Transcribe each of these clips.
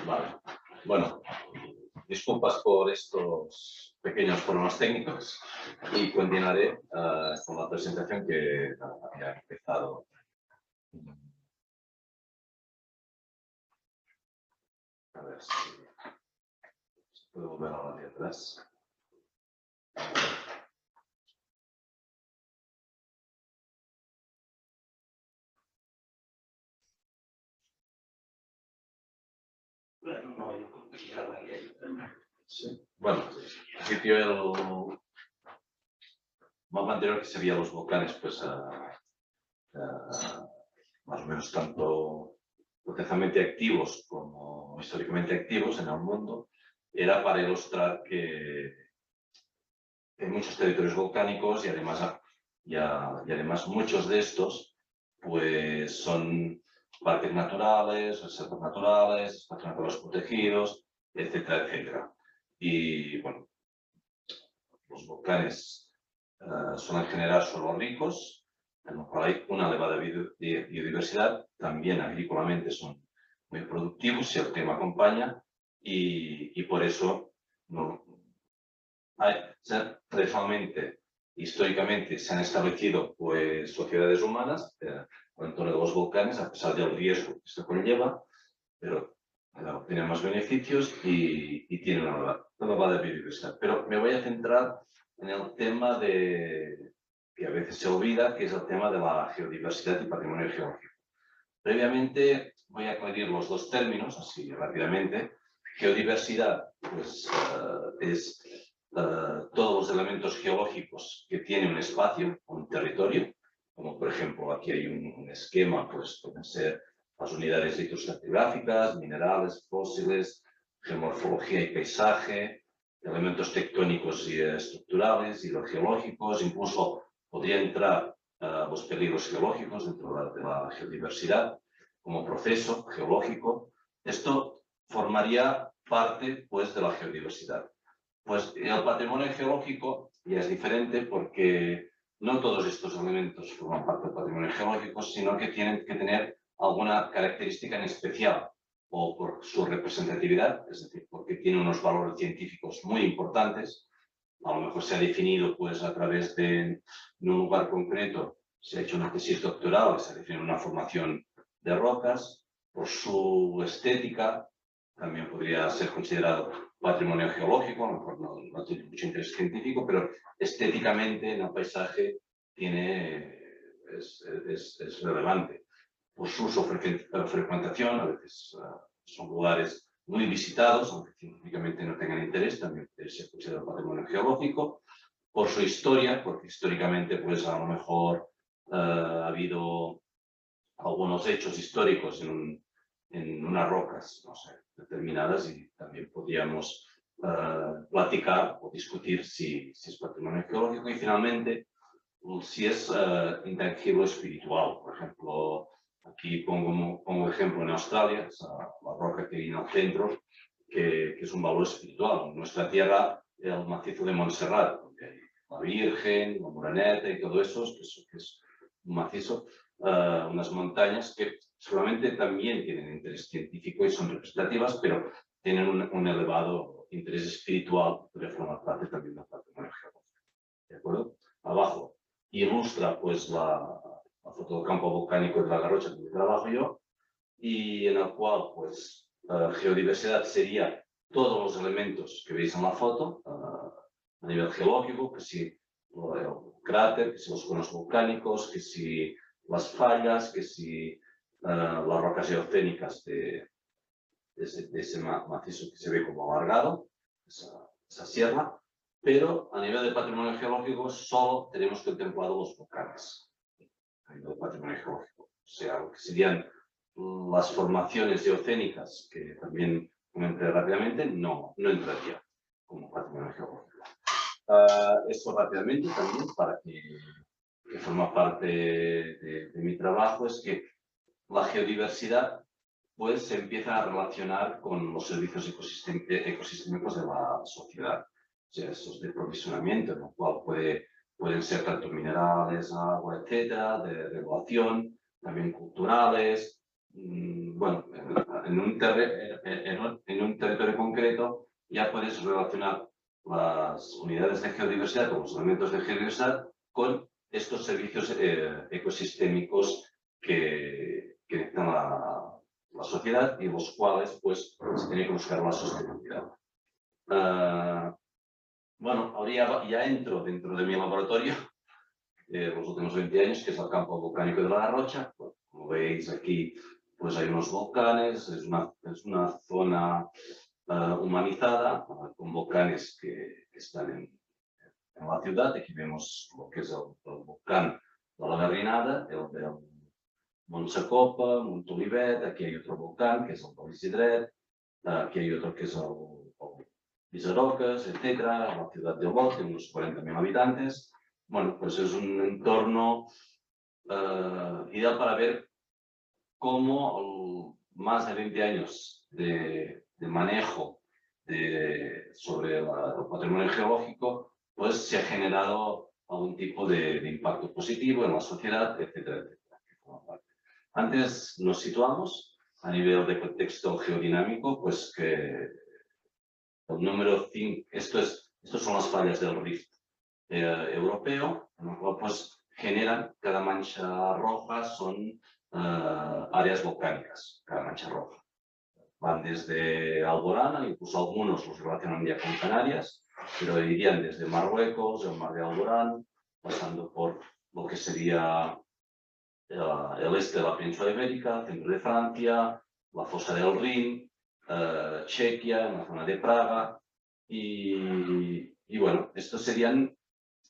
Vale. Bueno, disculpas por estos pequeños problemas técnicos y continuaré con la presentación que había empezado. A ver si puedo volver a la de atrás. Sí. Bueno, en principio el mapa anterior que se veía los volcanes, pues más o menos tanto potencialmente activos como históricamente activos en el mundo, era para ilustrar que hay muchos territorios volcánicos y además muchos de estos pues son parques naturales, reservas naturales, espacios naturales protegidos, etcétera, etcétera. Y bueno, los volcanes suelen generar suelos ricos, en los cuales hay una elevada biodiversidad, también agrícolamente son muy productivos si el clima acompaña, y por eso tradicionalmente, históricamente, se han establecido pues, sociedades humanas en torno de los volcanes, a pesar del riesgo que esto conlleva, pero tienen más beneficios y tienen una elevada biodiversidad. Pero me voy a centrar en el tema que a veces se olvida, que es el tema de la geodiversidad y patrimonio geológico. Previamente voy a aclarar los dos términos, así rápidamente. Geodiversidad pues, es todos los elementos geológicos que tiene un espacio, un territorio, como por ejemplo aquí hay un esquema, pues pueden ser las unidades hidroestratigráficas, minerales, fósiles, geomorfología y paisaje, elementos tectónicos y estructurales, hidrogeológicos, incluso podría entrar los peligros geológicos dentro de la geodiversidad como proceso geológico. Esto formaría parte pues, de la geodiversidad. Pues el patrimonio geológico ya es diferente porque no todos estos elementos forman parte del patrimonio geológico, sino que tienen que tener alguna característica en especial o por su representatividad, es decir, porque tiene unos valores científicos muy importantes. A lo mejor se ha definido pues, a través de un lugar concreto, se ha hecho una tesis doctoral, se ha definido una formación de rocas, por su estética, también podría ser considerado patrimonio geológico, a lo mejor no tiene mucho interés científico, pero estéticamente en el paisaje es relevante. Por su uso frecuentación, a veces son lugares muy visitados, aunque científicamente no tengan interés, también puede ser considerado patrimonio geológico. Por su historia, porque históricamente pues a lo mejor ha habido algunos hechos históricos en unas rocas, no sé, determinadas, y también podríamos platicar o discutir si es patrimonio geológico. Y finalmente, si es intangible espiritual. Por ejemplo, aquí pongo ejemplo en Australia, la roca que hay en el centro, que es un valor espiritual. En nuestra tierra, el macizo de Montserrat, donde hay la Virgen, la Moreneta y todo eso, que es un macizo, unas montañas que seguramente también tienen interés científico y son representativas, pero tienen un elevado interés espiritual que puede formar parte también del patrimonio geológico. ¿De acuerdo? Abajo ilustra pues la foto del campo volcánico de la Garrocha donde trabajo yo, y en el cual pues geodiversidad sería todos los elementos que veis en la foto a nivel geológico, que si el cráter, que si los conos volcánicos, que si las fallas, que si las rocas eocénicas de ese macizo que se ve como alargado, esa sierra. Pero a nivel de patrimonio geológico solo tenemos contemplado los volcanes, a nivel de patrimonio geológico. O sea, lo que serían las formaciones eocénicas, que también comenté rápidamente, no entraría como patrimonio geológico. Esto rápidamente también, para que forma parte de mi trabajo, es que la geodiversidad pues, se empieza a relacionar con los servicios ecosistémicos de la sociedad. O sea, esos de provisionamiento, en lo cual pueden ser tanto minerales, agua, etcétera, de regulación, también culturales. Bueno, en un territorio concreto ya puedes relacionar las unidades de geodiversidad o los elementos de geodiversidad con estos servicios ecosistémicos que necesita la sociedad y los cuales pues se tiene que buscar la sostenibilidad. Bueno, ahora ya entro dentro de mi laboratorio los últimos 20 años, que es el campo volcánico de la Garrocha. Bueno, como veis aquí, pues hay unos volcanes, es una zona humanizada, con volcanes que están en la ciudad. Aquí vemos lo que es el volcán de la Garrinada, el del Montsacopa, Montolivet. Aquí hay otro volcán, que es el de l'Isidret. Aquí hay otro que es el Visarocas, etc. La ciudad de Olot, tiene unos 40.000 habitantes. Bueno, pues es un entorno ideal para ver cómo más de 20 años de manejo sobre el patrimonio geológico, pues se ha generado algún tipo de impacto positivo en la sociedad, etcétera, etcétera. Antes nos situamos a nivel de contexto geodinámico, pues que el número 5, estos son las fallas del Rift europeo, en el cual pues generan, cada mancha roja son áreas volcánicas, cada mancha roja. Van desde Alborán, incluso algunos los relacionan ya con Canarias, pero irían desde Marruecos, el mar de Alborán, pasando por lo que sería el este de la península ibérica, centro de Francia, la fosa del Rin, Chequia, en la zona de Praga, y bueno, estos serían,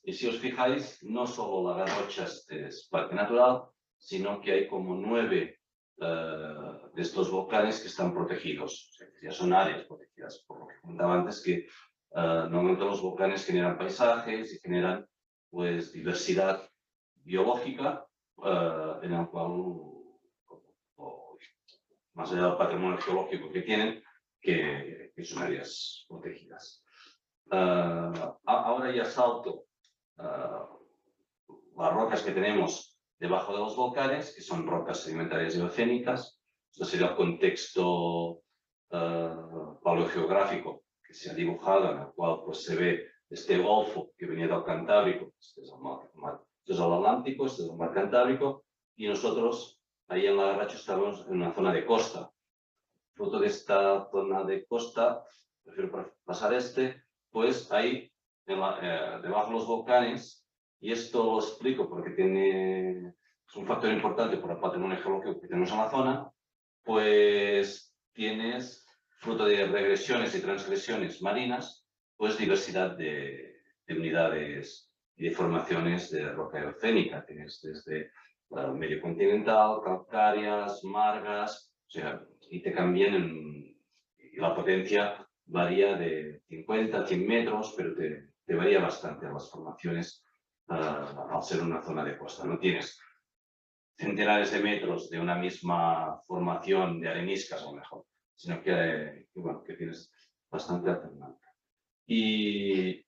y si os fijáis, no solo la Garrocha es parque natural, sino que hay como 9 de estos volcanes que están protegidos. O sea, que ya son áreas protegidas, por lo que comentaba antes, que normalmente los volcanes generan paisajes y generan pues diversidad biológica en el cual, más allá del patrimonio geológico que tienen, que son áreas protegidas. Ahora ya salto las rocas que tenemos debajo de los volcanes, que son rocas sedimentarias eocénicas. Esto sería el contexto paleogeográfico que se ha dibujado, en el cual pues, se ve este golfo que venía del Cantábrico, este es el Atlántico, este es el mar Cantábrico, y nosotros ahí en la Garrocha estamos en una zona de costa. Fruto de esta zona de costa, prefiero pasar pues ahí debajo de los volcanes, y esto lo explico porque es un factor importante por el patrimonio geológico que tenemos en la zona, pues tienes, fruto de regresiones y transgresiones marinas, pues diversidad de unidades y de formaciones de roca eocénica. Tienes desde medio continental, calcáreas, margas, o sea, y te cambian y la potencia varía de 50 a 100 metros, pero te varía bastante las formaciones al ser una zona de costa. No tienes centenares de metros de una misma formación de areniscas, a lo mejor, sino bueno, que tienes bastante alternancia. Y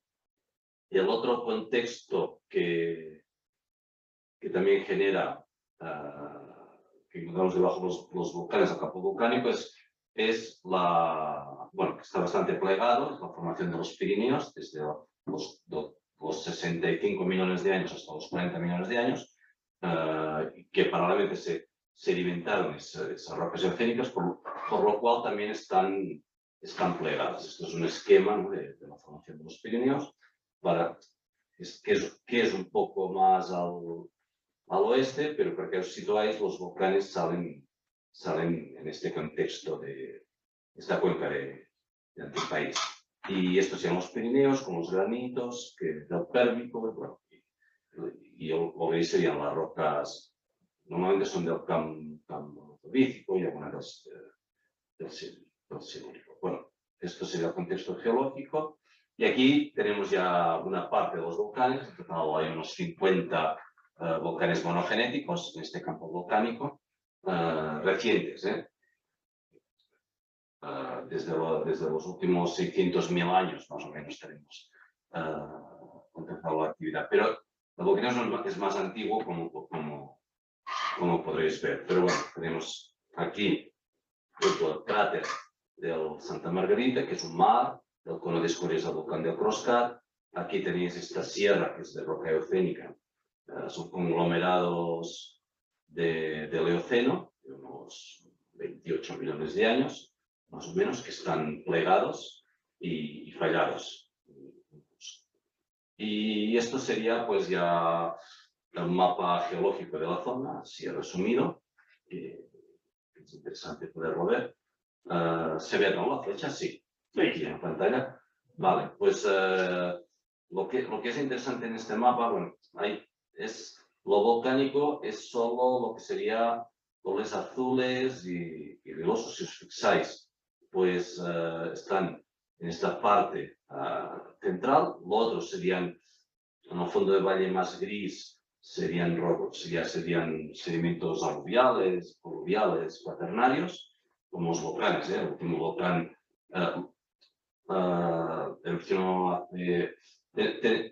el otro contexto que también genera, que encontramos debajo de los volcanes, el campo volcánico, es bueno, que está bastante plegado, es la formación de los Pirineos, desde los 65 millones de años hasta los 40 millones de años, que paralelamente se sedimentaron esas rocas eocénicas, por lo cual también están plegadas. Esto es un esquema, ¿no?, de la formación de los Pirineos, que es un poco más al oeste, pero para que os situáis, los volcanes salen en este contexto de esta cuenca del país. Y estos serían los Pirineos, con los granitos del Pérmico, bueno, y lo veis serían las rocas, normalmente son del campo monozovícico y algunas del silúrico. Bueno, esto sería el contexto geológico. Y aquí tenemos ya una parte de los volcanes, en total hay unos 50 volcanes monogenéticos en este campo volcánico, recientes, desde los últimos 600.000 años, más o menos, tenemos contemplado la actividad. Pero el volcán es más antiguo, como podréis ver. Pero bueno, tenemos aquí el cráter del Santa Margarita, que es un mar, el cono de escorias del volcán del Croscat. Aquí tenéis esta sierra, que es de roca eocénica. Son conglomerados del Eoceno, de unos 28 millones de años, más o menos, que están plegados y fallados. Y esto sería pues ya un mapa geológico de la zona, así resumido, que es interesante poderlo ver. ¿Se ve, no, la flecha? Sí, aquí en pantalla. Vale, pues lo que es interesante en este mapa, bueno, lo volcánico es solo lo que sería colores azules y vilosos. Si os fijáis, pues están en esta parte central. Lo otro serían, en el fondo del valle más gris, serían sedimentos aluviales, coluviales, cuaternarios, como los volcanes. El último volcán erupcionó hace...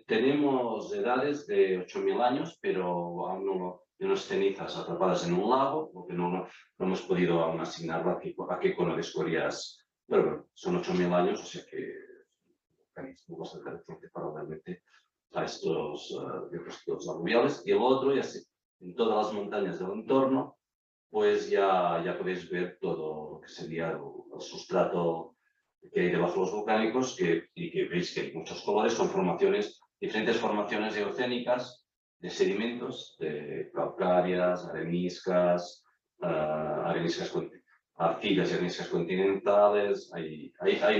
tenemos edades de 8.000 años, pero aún no, de unas cenizas atrapadas en un lago, porque no hemos podido aún asignarlo a qué cono de escorias. Pero bueno, son 8.000 años, o sea que un organismo bastante reciente probablemente a estos depósitos aluviales. Y el otro, ya sé, en todas las montañas del entorno, pues ya podéis ver todo lo que sería el sustrato que hay debajo de los volcánicos, y que veis que hay muchos colores, son diferentes formaciones eocénicas de sedimentos, de calcáreas, areniscas, arcillas y areniscas continentales. Hay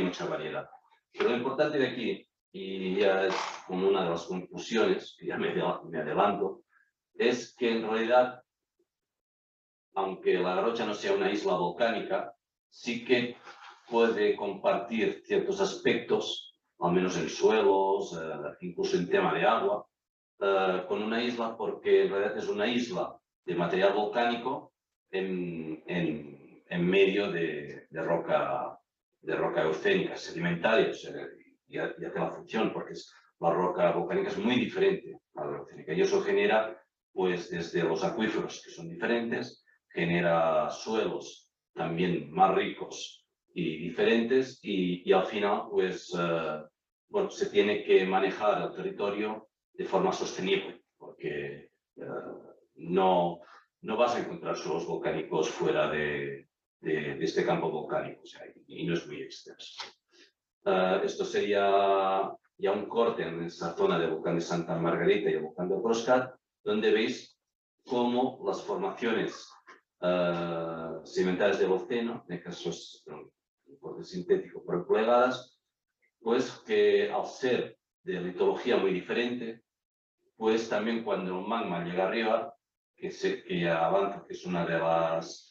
mucha variedad. Pero lo importante de aquí, y ya es como una de las conclusiones, que ya me adelanto, es que en realidad, aunque La Garrocha no sea una isla volcánica, sí que puede compartir ciertos aspectos, al menos en suelos, incluso en tema de agua, con una isla, porque en realidad es una isla de material volcánico en medio de roca eocénica, sedimentaria. O sea, ya tiene la función, porque la roca volcánica es muy diferente a la eocénica, y eso genera, pues, desde los acuíferos, que son diferentes, genera suelos también más ricos y diferentes, y al final, pues, bueno, se tiene que manejar el territorio de forma sostenible, porque no vas a encontrar suelos volcánicos fuera de este campo volcánico, o sea, y no es muy extenso. Esto sería ya un corte en esta zona del volcán de Santa Margarita y el volcán del Croscat, donde veis cómo las formaciones sedimentarias del Eoceno, en este caso es un corte sintético por plegadas, pues que al ser de litología muy diferente, pues también cuando el magma llega arriba, que ya avanza, que es una de las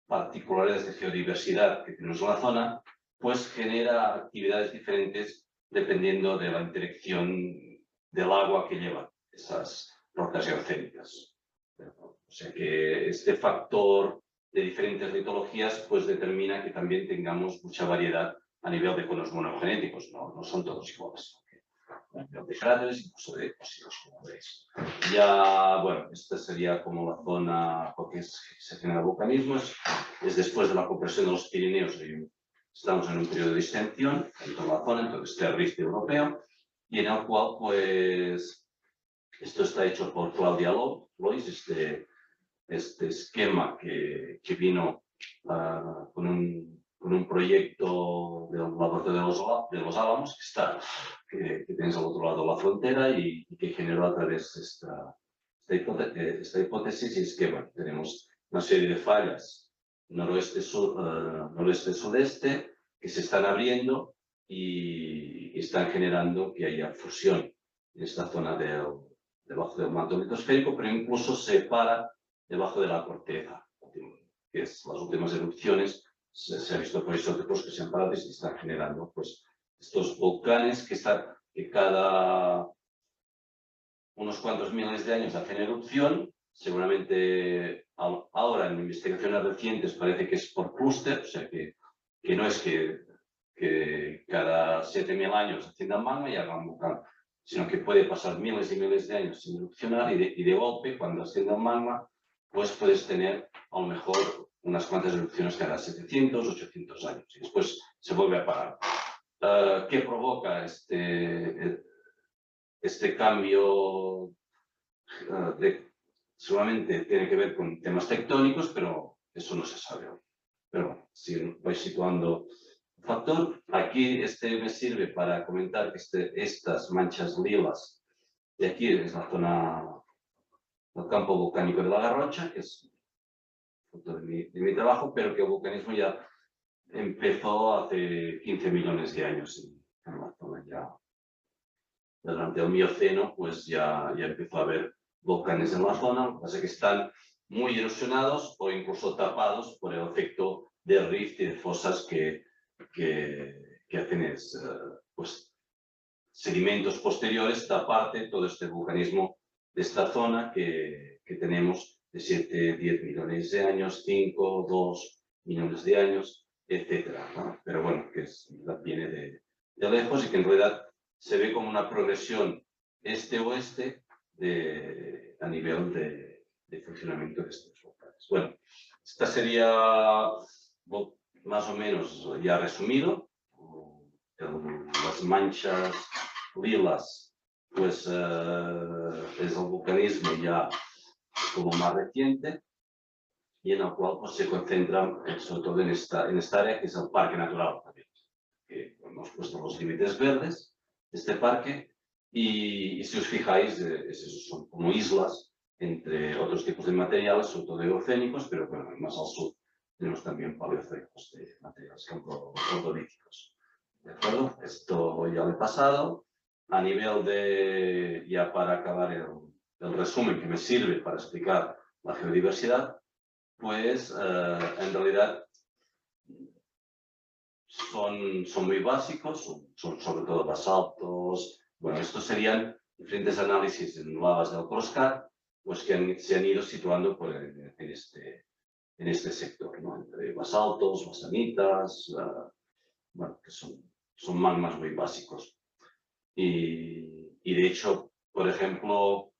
particularidades de geodiversidad que tenemos en la zona, pues genera actividades diferentes dependiendo de la interacción del agua que llevan esas rocas geocénicas. O sea que este factor de diferentes litologías pues determina que también tengamos mucha variedad a nivel de conos monogenéticos, no son todos iguales. A nivel de cráteres, incluso de depósitos, como veis. Ya, bueno, esta sería como la zona porque se genera volcanismos. Es después de la compresión de los Pirineos, estamos en un periodo de distensión en toda la zona, entonces este riste europeo, y en el cual, pues, esto está hecho por Claudia Lois, este esquema que vino con un proyecto del laboratorio de los Álamos, que tenéis al otro lado de la frontera, y que generó a través de esta hipótesis, y es que, bueno, tenemos una serie de fallas noroeste-sudeste que se están abriendo y están generando que haya fusión en esta zona debajo del manto litosférico, pero incluso se para debajo de la corteza, que es las últimas erupciones. Se ha visto por isótopos que se han parado y se están generando, pues, estos volcanes que cada unos cuantos miles de años hacen erupción. Seguramente ahora en investigaciones recientes parece que es por clúster, o sea que no es que cada 7.000 años asciendan magma y hagan volcán, sino que puede pasar miles y miles de años sin erupcionar, y de golpe, cuando ascienda magma, pues puedes tener a lo mejor unas cuantas erupciones cada 700, 800 años y después se vuelve a parar. ¿Qué provoca este cambio? Seguramente tiene que ver con temas tectónicos, pero eso no se sabe hoy. Pero bueno, si voy situando el factor, aquí me sirve para comentar que estas manchas lilas de aquí es la zona del campo volcánico de la Garrocha, que es fruto de mi trabajo, pero que el volcanismo ya empezó hace 15 millones de años en la zona. Ya durante el Mioceno, pues ya empezó a haber volcanes en la zona, lo que pasa es que están muy erosionados o incluso tapados por el efecto de rift y de fosas que hacen pues, sedimentos posteriores taparte todo este vulcanismo de esta zona que tenemos de 7, 10 millones de años, 5, 2 millones de años, etc. ¿no? Pero bueno, que viene de lejos y que en realidad se ve como una progresión este-oeste a nivel de funcionamiento de estos volcanes. Bueno, esta sería más o menos ya resumido. Las manchas lilas, pues es el vulcanismo ya como más reciente y en el cual pues, se concentra sobre todo en esta área que es el Parque Natural también. Que hemos puesto los límites verdes de este parque y si os fijáis, son como islas entre otros tipos de materiales, sobre todo eocénicos, pero bueno, más al sur tenemos también paleozoicos de materiales condolíticos. ¿De acuerdo? Esto ya lo he pasado. A nivel ya para acabar el resumen que me sirve para explicar la geodiversidad, pues en realidad son muy básicos, son sobre todo basaltos. Bueno, estos serían diferentes análisis en lavas del Croscat, pues que se han ido situando en este sector, ¿no? Entre basaltos, basanitas, bueno, que son magmas muy básicos. Y de hecho, por ejemplo,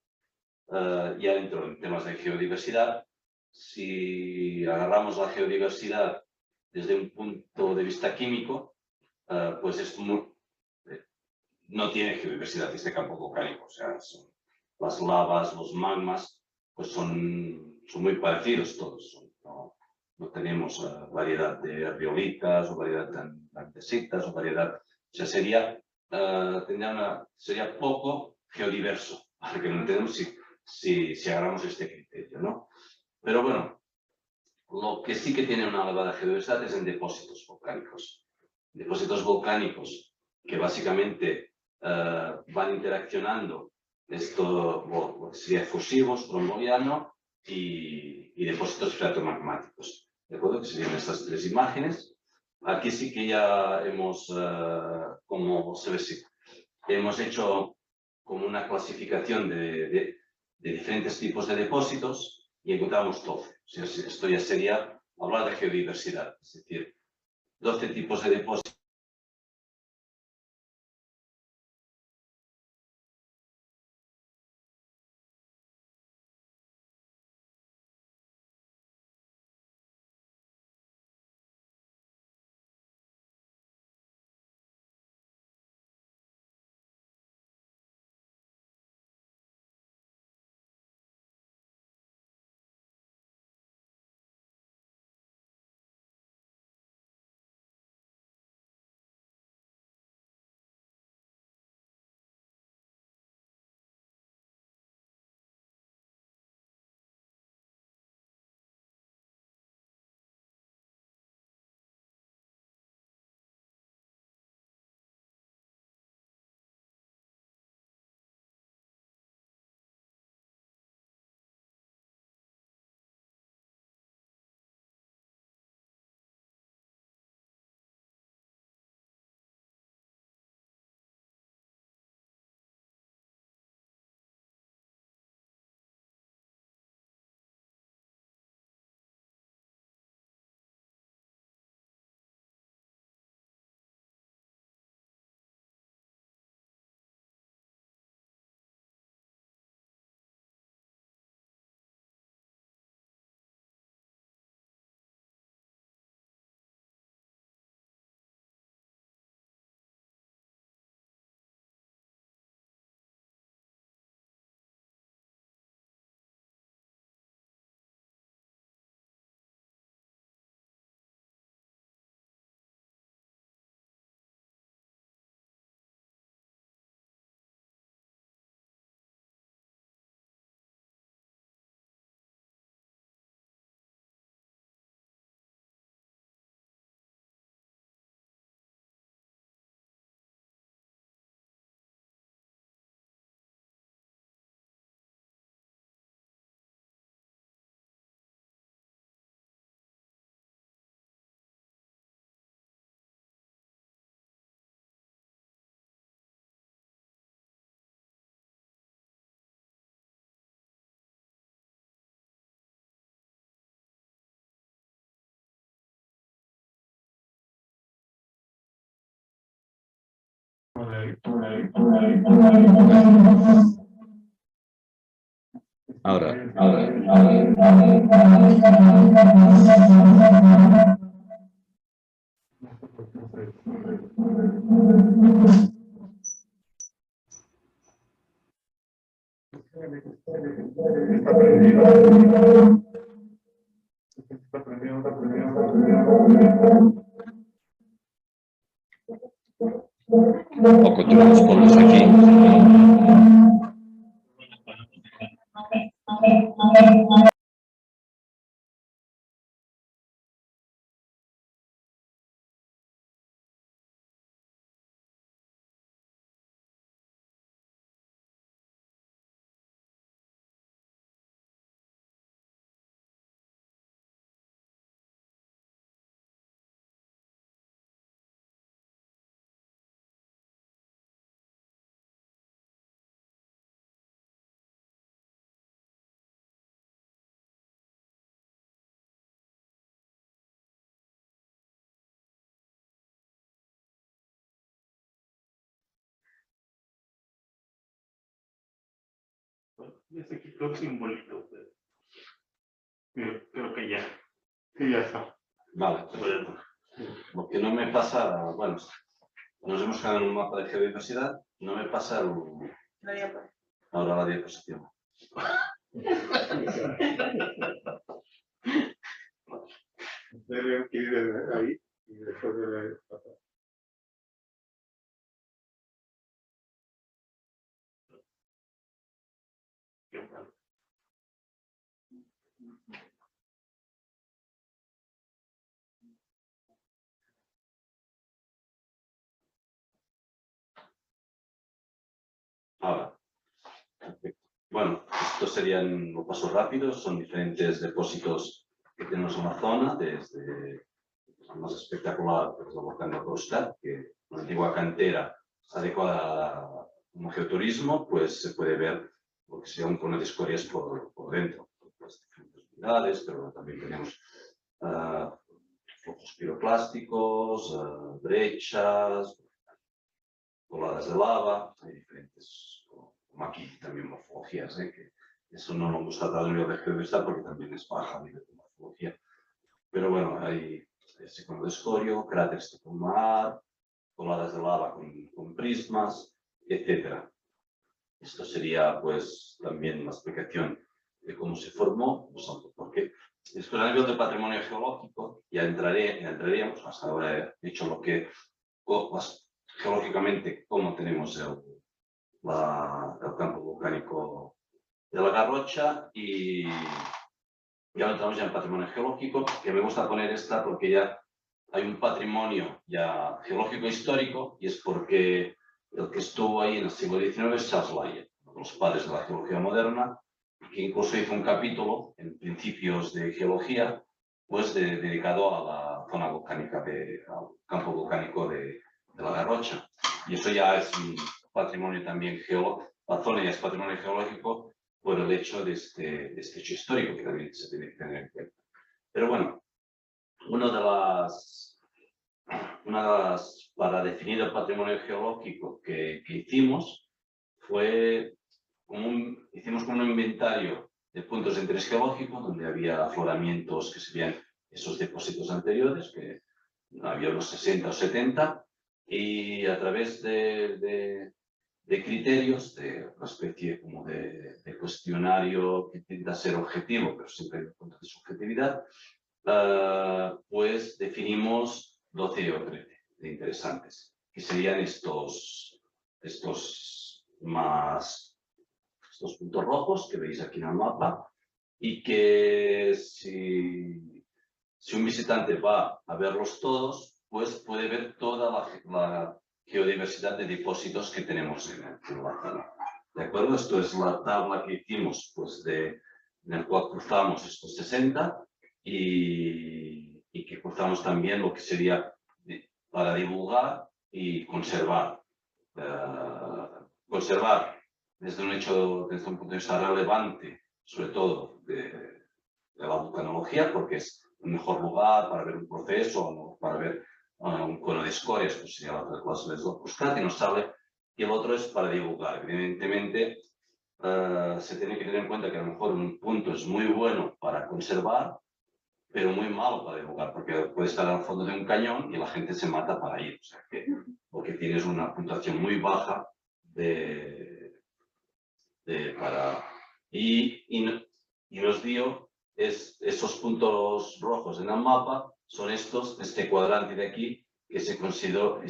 ya entro en temas de geodiversidad. Si agarramos la geodiversidad desde un punto de vista químico, pues no tiene geodiversidad este campo volcánico. O sea, las lavas, los magmas, pues son muy parecidos todos. No tenemos variedad de riolitas o variedad de andesitas o variedad. O sea, sería poco geodiverso, para que lo entendamos si agarramos este criterio, ¿no? Pero bueno, lo que sí que tiene una elevada geodiversidad es en depósitos volcánicos. Depósitos volcánicos que básicamente van interaccionando lo que sería efusivos, tromboliano y depósitos freatomagmáticos. ¿De acuerdo? Que serían estas tres imágenes. Aquí sí que ya como se ve, sí, hemos hecho como una clasificación de diferentes tipos de depósitos y encontramos 12. O sea, esto ya sería hablar de geodiversidad, es decir, 12 tipos de depósitos Ahora. O continuamos por los aquí. Aquí creo que simbolito, pero creo que ya está. Vale, perfecto. Lo que no me pasa, bueno, nos hemos quedado en un mapa de geodiversidad, no me pasa ahora la diapositiva. Debe ir ahí y después debe pasar. Ahora, perfecto. Bueno, estos serían los pasos rápidos, son diferentes depósitos que tenemos en la zona, desde el más espectacular, pues, el volcán de Costa, que una antigua cantera adecuada como geoturismo, pues se puede ver lo que sea un cono de escorias por dentro, las diferentes unidades, pero también tenemos flujos piroplásticos, brechas, coladas de lava, hay diferentes, como aquí también morfologías, que eso no nos gusta tanto a nivel de geoviversidad porque también es baja a nivel de morfología. Pero bueno, hay ese cono de escorio, cráteres tipo mar, coladas de lava con prismas, etc. Esto sería pues también una explicación de cómo se formó, pues, porque después a nivel de patrimonio geológico ya entraríamos, hasta ahora he dicho lo que geológicamente cómo tenemos el campo volcánico de la Garrocha y ya entramos ya en patrimonio geológico, que me gusta poner esta porque ya hay un patrimonio ya geológico histórico y es porque el que estuvo ahí en el siglo XIX es Charles Lyell, uno de los padres de la geología moderna, que incluso hizo un capítulo en principios de geología, pues dedicado a la zona volcánica, al campo volcánico de la Garrocha. Y eso ya es un patrimonio también geológico, la zona ya es patrimonio geológico por el hecho de este hecho histórico que también se tiene que tener en cuenta. Pero bueno, una de las para definir el patrimonio geológico que hicimos fue hicimos como un inventario de puntos de interés geológico donde había afloramientos que serían esos depósitos anteriores, que había unos 60 o 70, y a través de criterios, de una especie como de cuestionario que intenta ser objetivo, pero siempre hay un punto de subjetividad, pues definimos 12 o 13 de interesantes, que serían estos puntos rojos que veis aquí en el mapa, y que si un visitante va a verlos todos, pues puede ver toda la geodiversidad de depósitos que tenemos en la zona. ¿De acuerdo? Esto es la tabla que hicimos, pues en el cual cruzamos estos 60 y que cruzamos también lo que sería para divulgar y conservar. Conservar desde un punto de vista relevante, sobre todo de la vulcanología, porque es el mejor lugar para ver un proceso, para ver un cono de escorias, pues sería la clase de Slotpuscat, y nos sale y el otro es para divulgar. Evidentemente, se tiene que tener en cuenta que a lo mejor un punto es muy bueno para conservar, pero muy malo para divulgar, porque puede estar al fondo de un cañón y la gente se mata para ir. O sea que, porque tienes una puntuación muy baja y nos dio esos puntos rojos en el mapa, son este cuadrante de aquí, que se consideró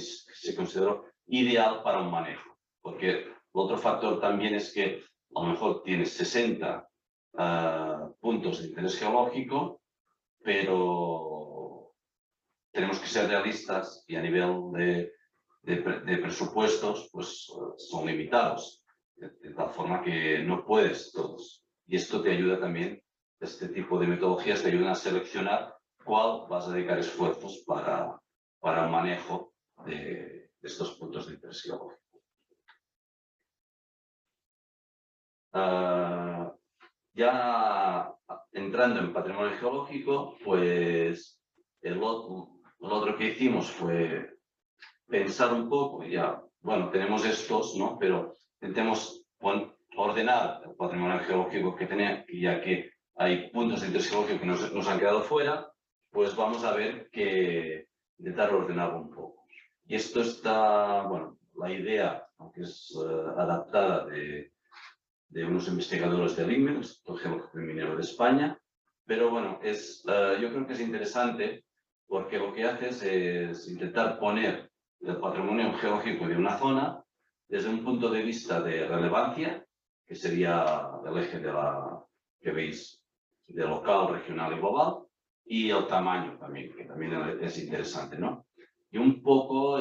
ideal para un manejo. Porque el otro factor también es que a lo mejor tienes 60 puntos de interés geológico, pero tenemos que ser realistas y a nivel de presupuestos pues son limitados, de tal forma que no puedes todos. Y esto te ayuda también, este tipo de metodologías te ayudan a seleccionar cuál vas a dedicar esfuerzos para el manejo de estos puntos de interés geológico. Ya entrando en patrimonio geológico, pues el otro que hicimos fue pensar un poco, ya, bueno, tenemos estos, ¿no? Pero intentemos ordenar el patrimonio geológico que tenía, ya que hay puntos de interés geológico que nos han quedado fuera, pues vamos a ver que intentar ordenarlo un poco. Y esto está, bueno, la idea, aunque es adaptada de unos investigadores del INME, el Instituto Geológico y Minero de España, pero bueno, yo creo que es interesante porque lo que haces es intentar poner el patrimonio geológico de una zona desde un punto de vista de relevancia, que sería el eje que veis, de local, regional y global, y el tamaño también, que también es interesante, ¿no? Y un poco,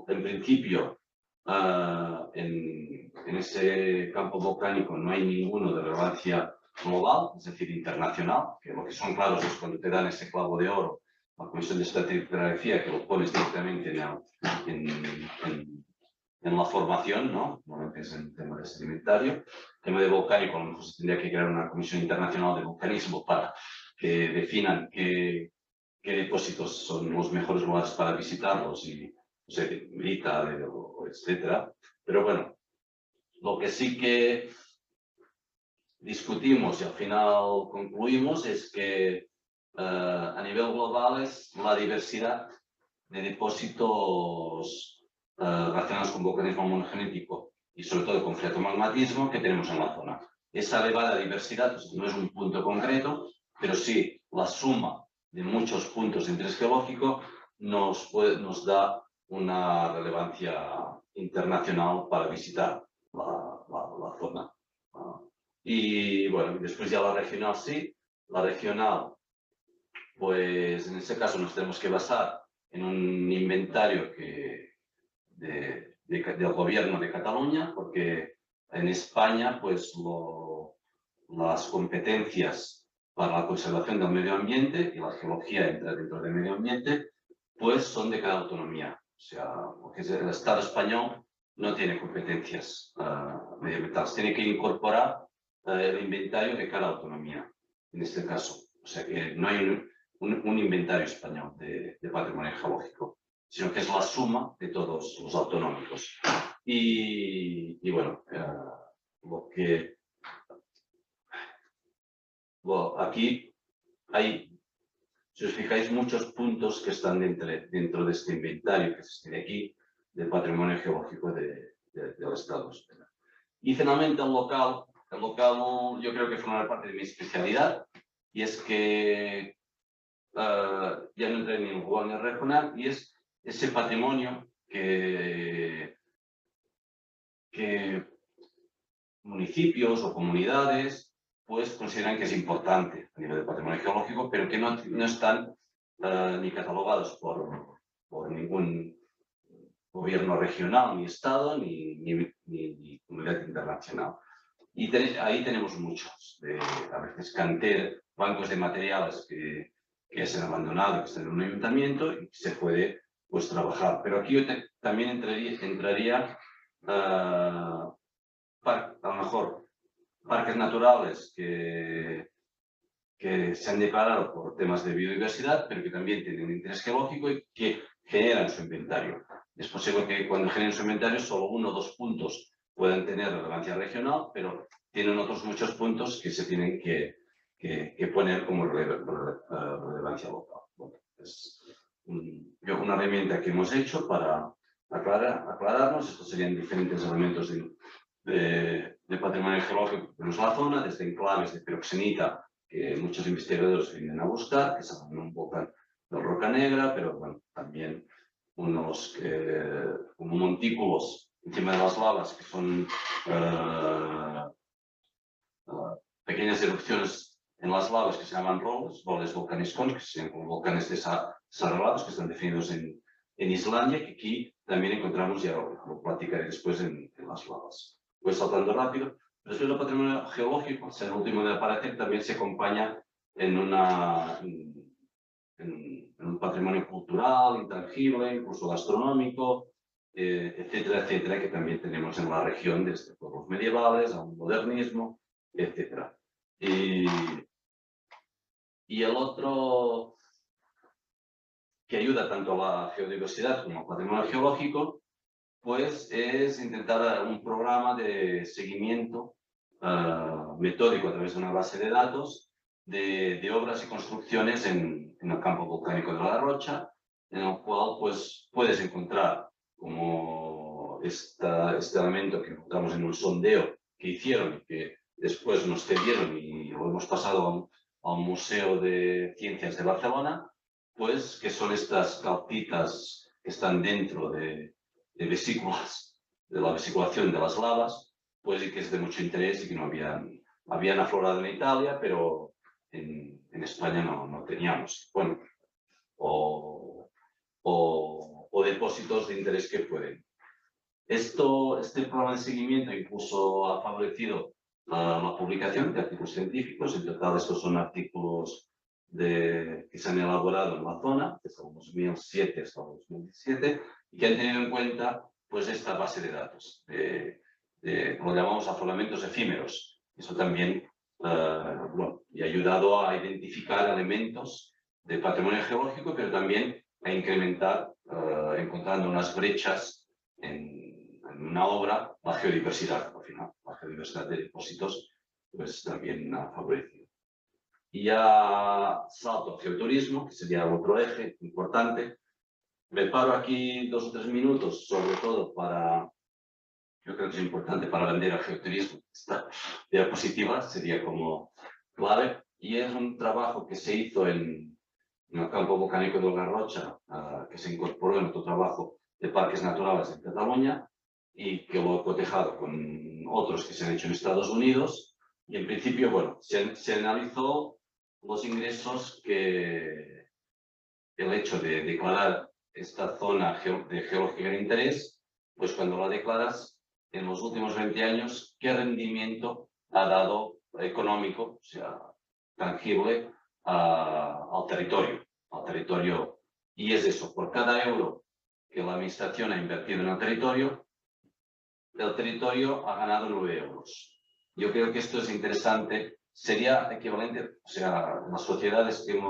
en principio, en ese campo volcánico no hay ninguno de relevancia global, es decir, internacional, que lo que son claros es cuando te dan ese clavo de oro, la Comisión de Estratigrafía, que lo pones directamente en la formación, ¿no? Normalmente es en tema de sedimentario. El tema de volcánico, a lo mejor se tendría que crear una comisión internacional de volcanismo para que definan qué depósitos son los mejores lugares para visitarlos y Brita, etcétera. Pero bueno, lo que sí que discutimos y al final concluimos es que a nivel global es la diversidad de depósitos relacionados con volcanismo monogenético y sobre todo con freatomagmatismo que tenemos en la zona. Esa elevada diversidad pues, no es un punto concreto, pero sí la suma de muchos puntos de interés geológico nos da una relevancia internacional para visitar la zona. Y bueno, después ya la regional sí. La regional, pues en este caso nos tenemos que basar en un inventario del gobierno de Cataluña, porque en España pues las competencias para la conservación del medio ambiente y la geología entra dentro del medio ambiente, pues son de cada autonomía. O sea, porque el Estado español no tiene competencias medioambientales, tiene que incorporar el inventario de cada autonomía, en este caso. O sea que no hay un inventario español de patrimonio geológico, sino que es la suma de todos los autonómicos. Y bueno, aquí hay, si os fijáis, muchos puntos que están dentro de este inventario que se tiene aquí del patrimonio geológico del Estado español. Y finalmente el local yo creo que forma parte de mi especialidad, y es que ya no entré ni en global ni en regional, y es ese patrimonio que municipios o comunidades pues consideran que es importante a nivel de patrimonio geológico, pero que no están ni catalogados por ningún gobierno regional, ni Estado, ni comunidad internacional. Y ahí tenemos muchos, a veces bancos de materiales que se han abandonado, que están en un ayuntamiento y que se puede pues trabajar. Pero aquí también entraría a lo mejor parques naturales que se han declarado por temas de biodiversidad, pero que también tienen interés geológico y que generan su inventario. es posible que cuando generen su inventario solo 1 o 2 puntos puedan tener relevancia regional, pero tienen otros muchos puntos que se tienen que poner como relevancia local. Bueno, es una herramienta que hemos hecho para aclararnos. Estos serían diferentes elementos de patrimonio geológico que tenemos en la zona, desde enclaves de piroxenita, que muchos investigadores vienen a buscar, que salen un volcán de roca negra, pero bueno, también unos como montículos encima de las lavas, que son pequeñas erupciones en las lavas que se llaman roles volcaniscos, que son como volcanes desarrollados, que están definidos en Islandia, que aquí también encontramos, ya lo platicaré después, en las lavas. Voy saltando rápido. Después el patrimonio geológico, o sea, el último de aparecer, también se acompaña en un patrimonio cultural, intangible, incluso gastronómico, etcétera, etcétera, que también tenemos en la región, desde pueblos medievales a un modernismo, etcétera. Y el otro que ayuda tanto a la geodiversidad como al patrimonio geológico, pues es intentar un programa de seguimiento metódico a través de una base de datos de obras y construcciones en el campo volcánico de La Garrocha, en el cual pues puedes encontrar como este elemento que encontramos en un sondeo que hicieron y que después nos cedieron y lo hemos pasado al Museo de Ciencias de Barcelona, pues que son estas calcitas que están dentro de vesículas, de la vesiculación de las lavas, pues y que es de mucho interés y que no habían aflorado en Italia, pero en España no teníamos. Bueno, o depósitos de interés que pueden. Este programa de seguimiento incluso ha favorecido la publicación de artículos científicos. En total, estos son artículos que se han elaborado en la zona, desde el 2007 hasta el 2017, y que han tenido en cuenta pues, esta base de datos, lo llamamos afloramientos efímeros. Eso también bueno, y ha ayudado a identificar elementos de patrimonio geológico, pero también a incrementar, encontrando unas brechas en una obra, la geodiversidad. Al final, la geodiversidad de depósitos pues, también ha favorecido. Y ya salto al geoturismo, que sería otro eje importante. Me paro aquí 2 o 3 minutos, sobre todo yo creo que es importante para vender el geoturismo. Esta diapositiva sería como clave, y es un trabajo que se hizo en el campo volcánico de La Garrocha, que se incorporó en otro trabajo de parques naturales en Cataluña, y que lo he cotejado con otros que se han hecho en Estados Unidos. Y en principio, bueno, se analizó los ingresos que el hecho de declarar esta zona de geológica de interés, pues cuando la declaras en los últimos 20 años, qué rendimiento ha dado económico, o sea, tangible, al territorio. Y es eso, por cada euro que la administración ha invertido en el territorio ha ganado 9 euros. Yo creo que esto es interesante. Sería equivalente, o sea, las sociedades que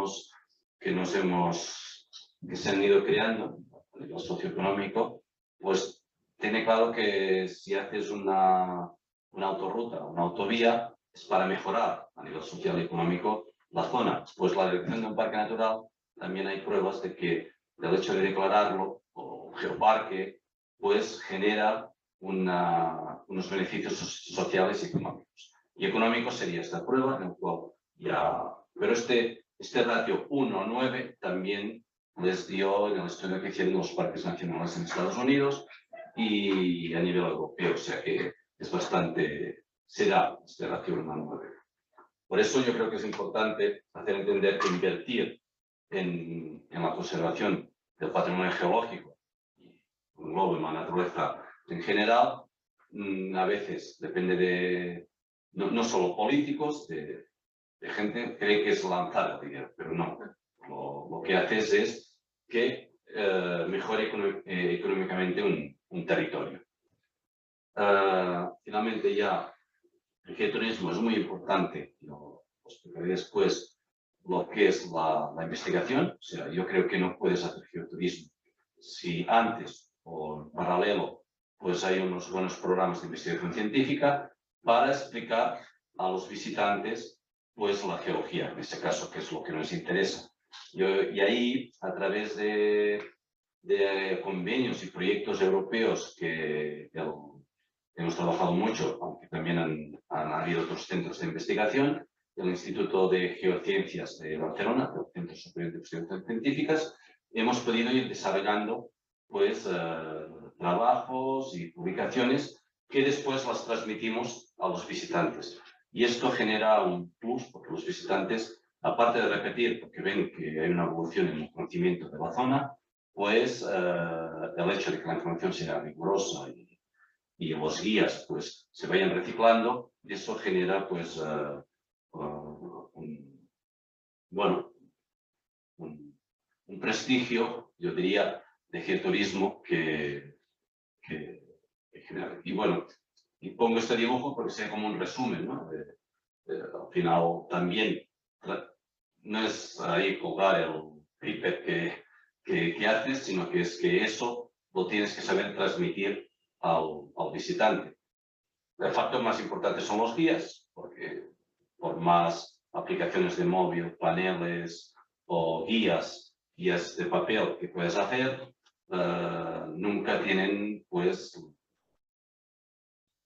se han ido creando a nivel socioeconómico, pues tiene claro que si haces una autorruta, una autovía, es para mejorar a nivel social y económico la zona. Pues la elección de un parque natural, también hay pruebas de que el hecho de declararlo, o geoparque, pues genera unos beneficios sociales y económicos. Y económicos sería esta prueba, en el cual ya... Pero este ratio 1:9 también les dio en el estudio que hicieron los parques nacionales en Estados Unidos y a nivel europeo, o sea que es bastante... será este ratio 1:9. Por eso yo creo que es importante hacer entender que invertir en la conservación del patrimonio geológico y un globo en la naturaleza en general, a veces depende de, no solo políticos, de gente que cree que es lanzar el dinero, pero no. Lo que haces es que mejore económicamente un territorio. Finalmente ya, el geoturismo es muy importante, lo explicaré después, lo que es la investigación. O sea, yo creo que no puedes hacer geoturismo si antes o en paralelo, pues hay unos buenos programas de investigación científica para explicar a los visitantes pues la geología, en este caso, que es lo que nos interesa. Y ahí, a través de convenios y proyectos europeos que hemos trabajado mucho, aunque también han habido otros centros de investigación, el Instituto de Geociencias de Barcelona, el Centro Superior de Investigaciones Científicas, hemos podido ir desarrollando pues, trabajos y publicaciones que después las transmitimos a los visitantes. Y esto genera un plus, porque los visitantes, aparte de repetir, porque ven que hay una evolución en el conocimiento de la zona, pues el hecho de que la información sea rigurosa y los guías pues se vayan reciclando, eso genera pues un prestigio, yo diría, de geoturismo que genera. Y bueno, y pongo este dibujo porque sea como un resumen, ¿no? Al final también no es ahí colgar el paper que haces, sino que es que eso lo tienes que saber transmitir al visitante. El factor más importante son los guías, porque por más aplicaciones de móvil, paneles o guías de papel que puedes hacer, nunca tienen, pues,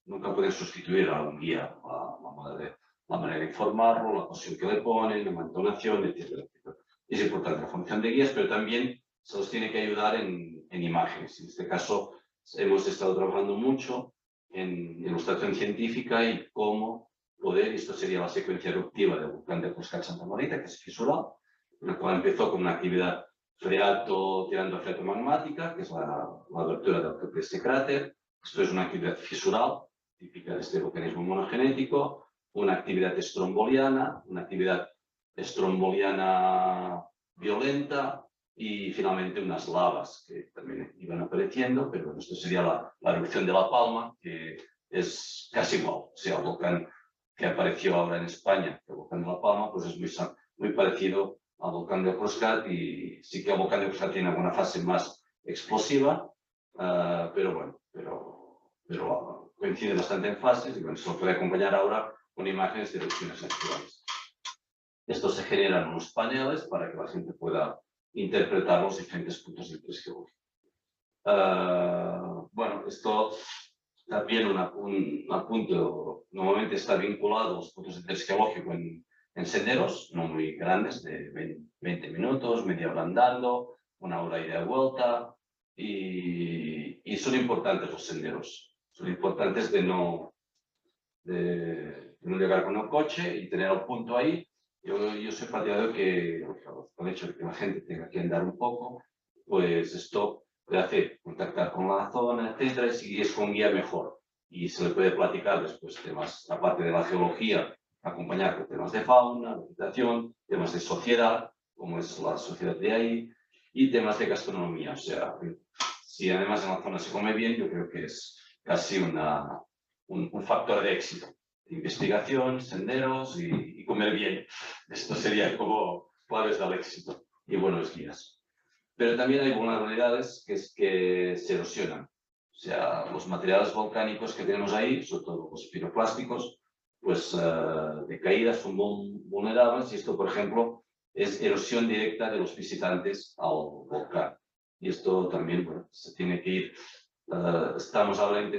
nunca pueden sustituir a un guía, la manera de informarlo, la pasión que le ponen, la entonación, etcétera, etcétera. Es importante la función de guías, pero también se los tiene que ayudar en imágenes. En este caso, hemos estado trabajando mucho en ilustración científica y cómo poder, esto sería la secuencia eruptiva del volcán de Coscat Santa Marita, que es fisural, la cual empezó con una actividad tirando a freato magmática, que es la abertura de este cráter. Esto es una actividad fisural, típica de este volcanismo monogenético, una actividad estromboliana violenta y finalmente unas lavas que también iban apareciendo, pero bueno, esto sería la erupción de La Palma, que es casi igual. O sea, el volcán que apareció ahora en España, el volcán de La Palma, pues es muy parecido al volcán de Coscat, y sí que el volcán de Coscat tiene alguna fase más explosiva, pero bueno, pero coincide bastante en fases y bueno, se lo puede acompañar ahora con imágenes de erupciones naturales. Esto se generan unos paneles para que la gente pueda interpretar los diferentes puntos de interés geológico. Bueno, esto también un apunto, normalmente está vinculado a los puntos de interés geológico en senderos, no muy grandes, de 20 minutos, media hora andando, una hora ida y vuelta, y son importantes los senderos. Son importantes de no llegar con el coche y tener el punto ahí. Yo soy partidario que, con el hecho de que la gente tenga que andar un poco, pues esto puede hacer contactar con la zona, etcétera, y si es con guía mejor. Y se le puede platicar después temas, aparte de la geología, acompañar con temas de fauna, vegetación, temas de sociedad, como es la sociedad de ahí, y temas de gastronomía. O sea, si además en la zona se come bien, yo creo que es casi un factor de éxito. Investigación, senderos y comer bien. Esto sería como claves del éxito y buenos guías. Pero también hay vulnerabilidades que es que se erosionan. O sea, los materiales volcánicos que tenemos ahí, sobre todo los piroclásticos, pues de caída son vulnerables, y esto, por ejemplo, es erosión directa de los visitantes al volcán. Y esto también, bueno, se tiene que ir. Estamos ahora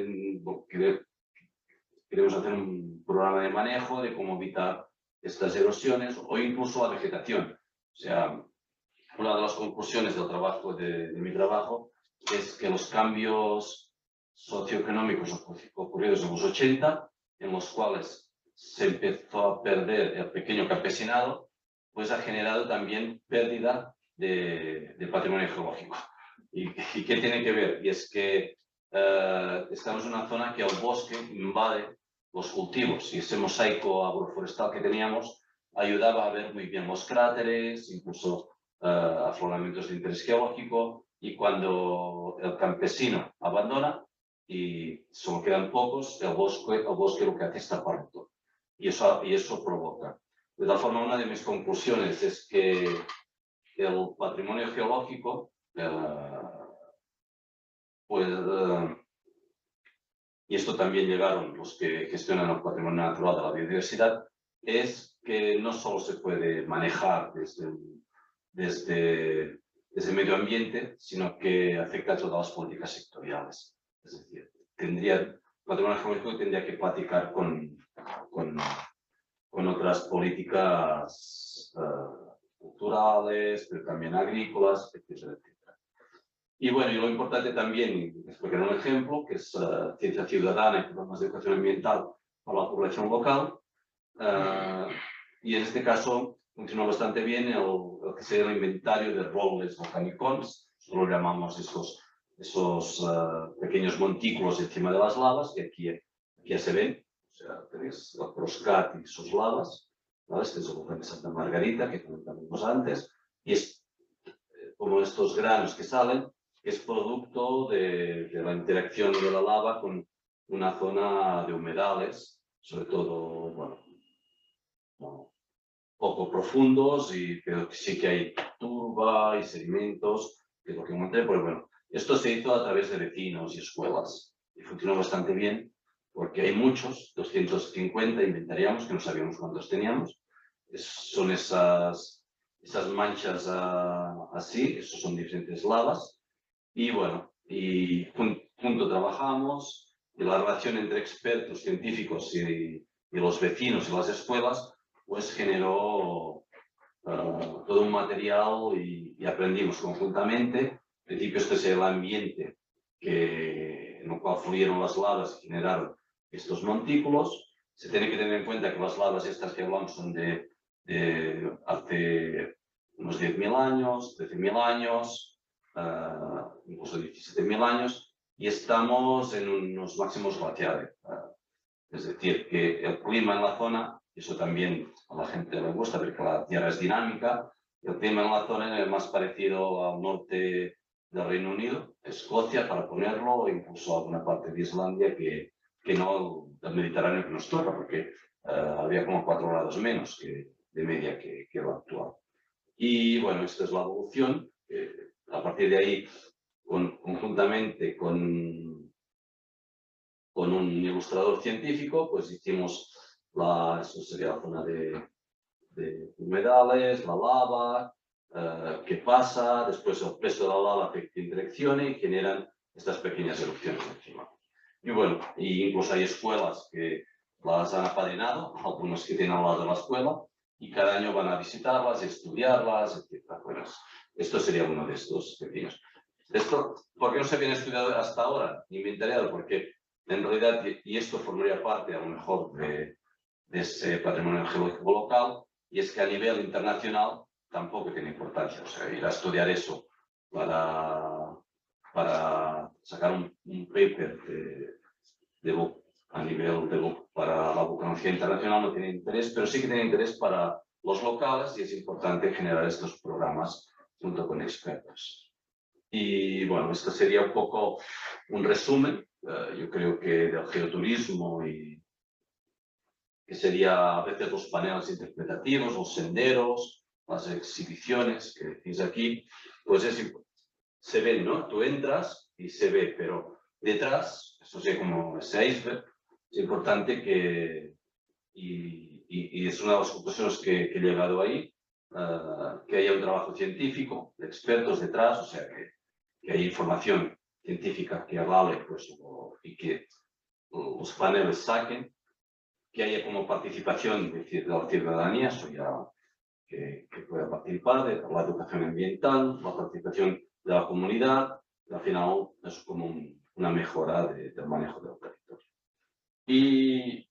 queremos hacer un programa de manejo de cómo evitar estas erosiones o incluso la vegetación. O sea, una de las conclusiones del trabajo, de mi trabajo, es que los cambios socioeconómicos ocurridos en los 80, en los cuales se empezó a perder el pequeño campesinado, pues ha generado también pérdida de patrimonio geológico. ¿Y qué tiene que ver? Y es que estamos en una zona que el bosque invade los cultivos, y ese mosaico agroforestal que teníamos ayudaba a ver muy bien los cráteres, incluso afloramientos de interés geológico, y cuando el campesino abandona y solo quedan pocos, el bosque lo que hace es taparlo todo. Y eso provoca. De tal forma, una de mis conclusiones es que el patrimonio geológico pues, y esto también llegaron los que gestionan el patrimonio natural de la biodiversidad, es que no solo se puede manejar desde el medio ambiente, sino que afecta a todas las políticas sectoriales. Es decir, el patrimonio geológico tendría que platicar con otras políticas culturales, pero también agrícolas, etcétera, etcétera. Y bueno, y lo importante también, les voy a dar un ejemplo, que es ciencia ciudadana y programas de educación ambiental para la población local. Y en este caso funciona bastante bien el que sería el inventario de robles volcanicons, lo llamamos esos pequeños montículos encima de las lavas, que aquí ya se ven. O sea, tenéis el Proscat y sus lavas, ¿vale? Este es el volcán de Santa Margarita, que comentamos antes, y es como estos granos que salen, que es producto de la interacción de la lava con una zona de humedales, sobre todo, bueno, poco profundos, pero sí que hay turba y sedimentos, que es lo que encontré, pero bueno, esto se hizo a través de vecinos y escuelas, y funcionó bastante bien, porque hay muchos, 250 inventaríamos, que no sabíamos cuántos teníamos. Son esas manchas así, esos son diferentes lavas, y bueno, y junto trabajamos, y la relación entre expertos científicos y los vecinos y las escuelas, pues generó todo un material y aprendimos conjuntamente. En principio este es el ambiente en el cual fluyeron las lavas y generaron estos montículos. Se tiene que tener en cuenta que las lavas estas que hablamos son de hace unos 10.000 años, 13.000 años, incluso 17.000 años, y estamos en unos máximos glaciares. Es decir, que el clima en la zona, eso también a la gente le gusta porque la Tierra es dinámica, el clima en la zona es más parecido al norte del Reino Unido, Escocia, para ponerlo, o incluso alguna parte de Islandia que no del Mediterráneo que nos toca, porque había como 4 grados menos de media que lo actual. Y bueno, esta es la evolución. A partir de ahí, conjuntamente con un ilustrador científico, pues hicimos eso sería la zona de humedales, la lava, qué pasa, después el peso de la lava afecta interacciona y generan estas pequeñas erupciones encima. Y bueno, incluso hay escuelas que las han apadrinado, algunos que tienen al lado de la escuela, y cada año van a visitarlas, estudiarlas, etc. Bueno, esto sería uno de estos pequeños. ¿Por qué no se habían estudiado hasta ahora? Inventariado, porque en realidad, y esto formaría parte a lo mejor de ese patrimonio geológico local, y es que a nivel internacional tampoco tiene importancia. O sea, ir a estudiar eso para sacar un paper a nivel para la vulcanología internacional no tiene interés, pero sí que tiene interés para los locales y es importante generar estos programas junto con expertos. Y bueno, esto sería un poco un resumen, yo creo que del geoturismo y que sería a veces los paneles interpretativos, los senderos, las exhibiciones que decís aquí, pues se ven, ¿no? Tú entras y se ve, pero detrás, eso sí, como ese iceberg, es importante y es una de las conclusiones que he llegado ahí, que haya un trabajo científico de expertos detrás, o sea, que haya información científica que avale pues, y que los paneles saquen, que haya como participación de la ciudadanía, eso ya que pueda participar, de la educación ambiental, la participación de la comunidad, y al final es como una mejora del manejo del territorio. Y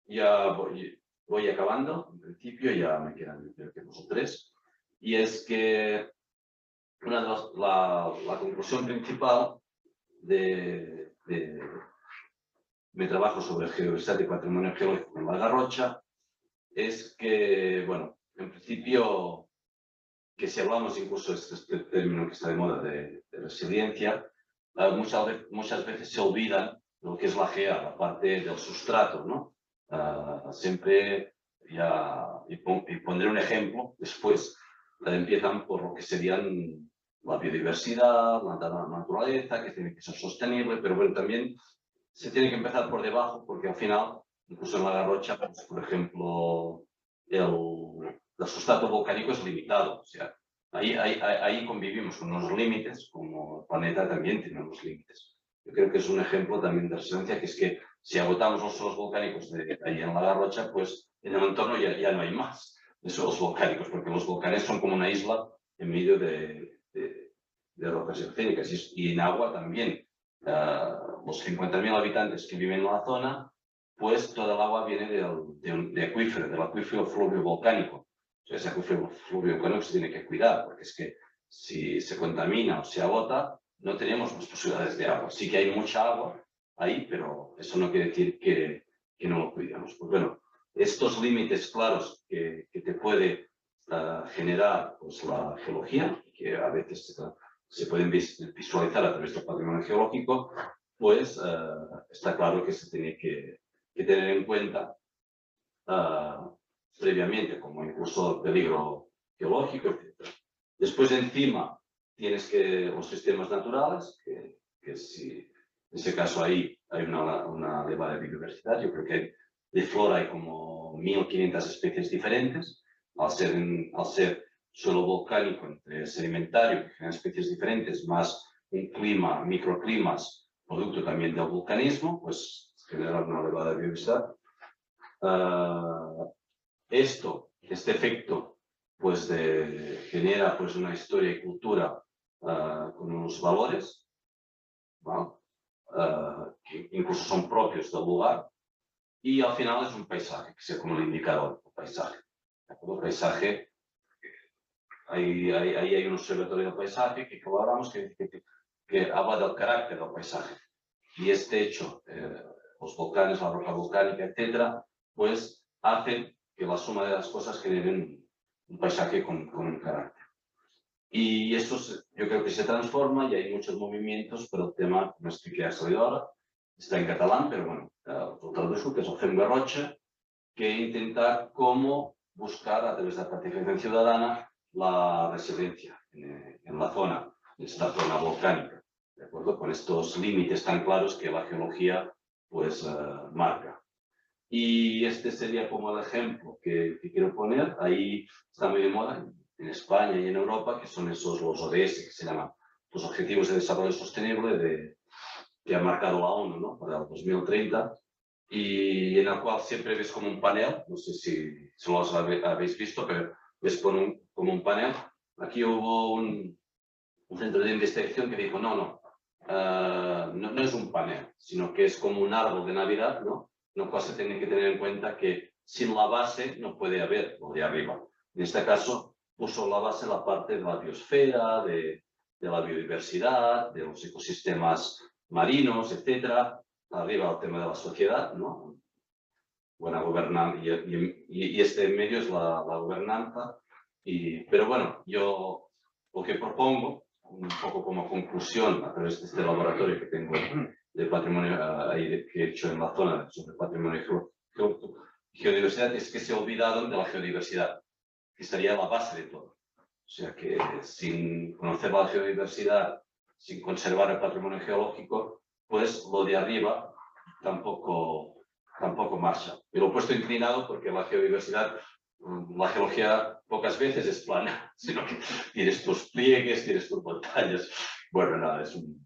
ya voy acabando, en principio, ya me quedan creo que 2 o 3, y es que la conclusión principal de mi trabajo sobre geodiversidad y patrimonio geológico en la Garrocha es que, bueno, en principio, que si hablamos incluso de este término que está de moda de resiliencia, muchas veces se olvidan lo que es la GEA, la parte del sustrato, ¿no? Siempre, y pondré un ejemplo, después empiezan por lo que serían la biodiversidad, la naturaleza, que tiene que ser sostenible, pero bueno, también se tiene que empezar por debajo, porque al final, incluso en la Garrocha, pues, por ejemplo, el sustrato volcánico es limitado. O sea, ahí convivimos con unos límites, como el planeta también tiene unos límites. Yo creo que es un ejemplo también de resiliencia, que es que si agotamos los suelos volcánicos de ahí en la Garrocha, pues en el entorno ya no hay más de suelos volcánicos, porque los volcanes son como una isla en medio de rocas ercénicas, y en agua también. Los 50.000 habitantes que viven en la zona, pues toda el agua viene de acuífero, del acuífero fluvio volcánico. O sea, ese acuífero fluvio volcánico se tiene que cuidar, porque es que si se contamina o se agota, no tenemos más posibilidades de agua. Sí que hay mucha agua ahí, pero eso no quiere decir que no lo cuidemos. Pues bueno, estos límites claros que te puede generar pues, la geología, que a veces se pueden visualizar a través del patrimonio geológico, pues está claro que se tiene que tener en cuenta previamente, como incluso peligro geológico, etc. Después, encima, tienes que los sistemas naturales, que si en ese caso ahí hay una elevada biodiversidad. Yo creo que de flora hay como 1.500 especies diferentes, al ser suelo volcánico entre sedimentario, que genera especies diferentes, más un clima, microclimas, producto también del vulcanismo, pues genera una elevada biodiversidad. Este efecto pues genera pues una historia y cultura con unos valores, ¿no? Que incluso son propios del lugar, y al final es un paisaje, que sea como el indicador del paisaje. El paisaje, ahí hay un observatorio del paisaje que colaboramos, que habla del carácter del paisaje. Y este hecho, los volcanes, la roca volcánica, etcétera, pues hacen que la suma de las cosas generen un paisaje con un carácter. Y esto yo creo que se transforma y hay muchos movimientos, pero el tema, no es que ha salido ahora, está en catalán, pero bueno, lo traduzco, que es el Fem Garrotxa, que intenta cómo buscar a través de la participación ciudadana la resiliencia en la zona, en esta zona volcánica, ¿de acuerdo? Con estos límites tan claros que la geología pues marca. Y este sería como el ejemplo que quiero poner. Ahí está muy de moda en España y en Europa, que son los ODS, que se llaman los Objetivos de Desarrollo Sostenible que ha marcado la ONU, ¿no? Para el 2030, y en el cual siempre ves como un panel, no sé si los habéis visto, pero ves como un panel. Aquí hubo un centro de investigación que dijo, no es un panel, sino que es como un árbol de Navidad, ¿no? En el cual se tiene que tener en cuenta que sin la base no puede haber lo de arriba. En este caso, puso la base la parte de la biosfera, de la biodiversidad, de los ecosistemas marinos, etcétera. Arriba el tema de la sociedad, ¿no? Buena gobernanza, y este en medio es la gobernanza. Pero bueno, yo lo que propongo, un poco como conclusión a través de este laboratorio que tengo de patrimonio que he hecho en la zona sobre patrimonio y geodiversidad, es que se olvidaron de la geodiversidad, que estaría la base de todo. O sea que sin conocer la geodiversidad, sin conservar el patrimonio geológico, pues lo de arriba tampoco marcha. Y lo he puesto inclinado porque la geodiversidad, la geología pocas veces es plana, sino que tienes tus pliegues, tienes tus montañas. Bueno, nada, es una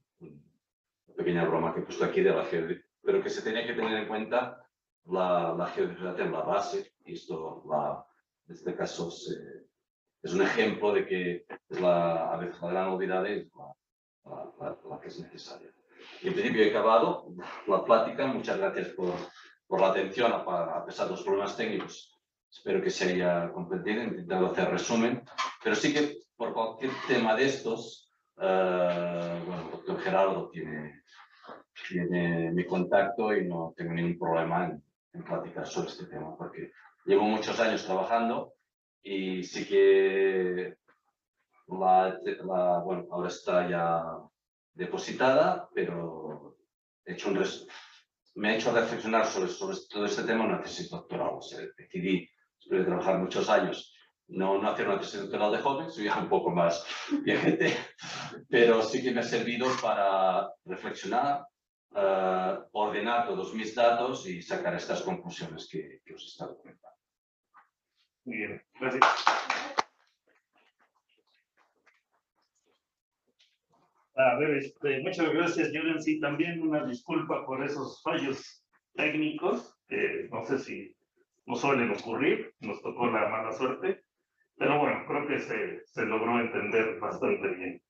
pequeña broma que he puesto aquí de la geodiversidad, pero que se tenía que tener en cuenta la geodiversidad en la base, y esto, en este caso, es un ejemplo de que es a veces la gran olvidada es la que es necesaria. Y en principio he acabado la plática. Muchas gracias por la atención, a pesar de los problemas técnicos. Espero que se haya comprendido. He intentado hacer resumen, pero sí que por cualquier tema de estos, bueno, el doctor Gerardo tiene mi contacto y no tengo ningún problema en platicar sobre este tema, porque llevo muchos años trabajando y sí que bueno, ahora está ya depositada, pero me ha hecho reflexionar sobre todo este tema una tesis doctoral. O sea, decidí, después de trabajar muchos años no hacer una tesis doctoral de joven, soy ya un poco más viejete, pero sí que me ha servido para reflexionar, ordenar todos mis datos y sacar estas conclusiones que os he estado comentando. Muy bien, gracias. A ver, muchas gracias, Julian. Sí, también una disculpa por esos fallos técnicos, que no sé si nos suelen ocurrir, nos tocó la mala suerte, pero bueno, creo que se logró entender bastante bien.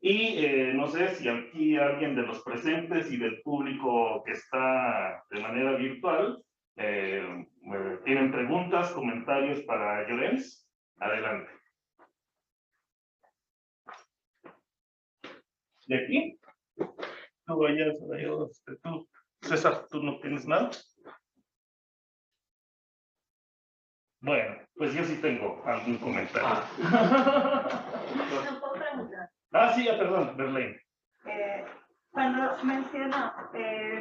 Y no sé si aquí alguien de los presentes y del público que está de manera virtual tienen preguntas, comentarios para Llorens. Adelante. ¿De aquí? Tú allá, tú, César, ¿tú no tienes nada? Bueno, pues yo sí tengo algún comentario. ¿No puedo preguntar? Sí, perdón, Berlín. Cuando mencionó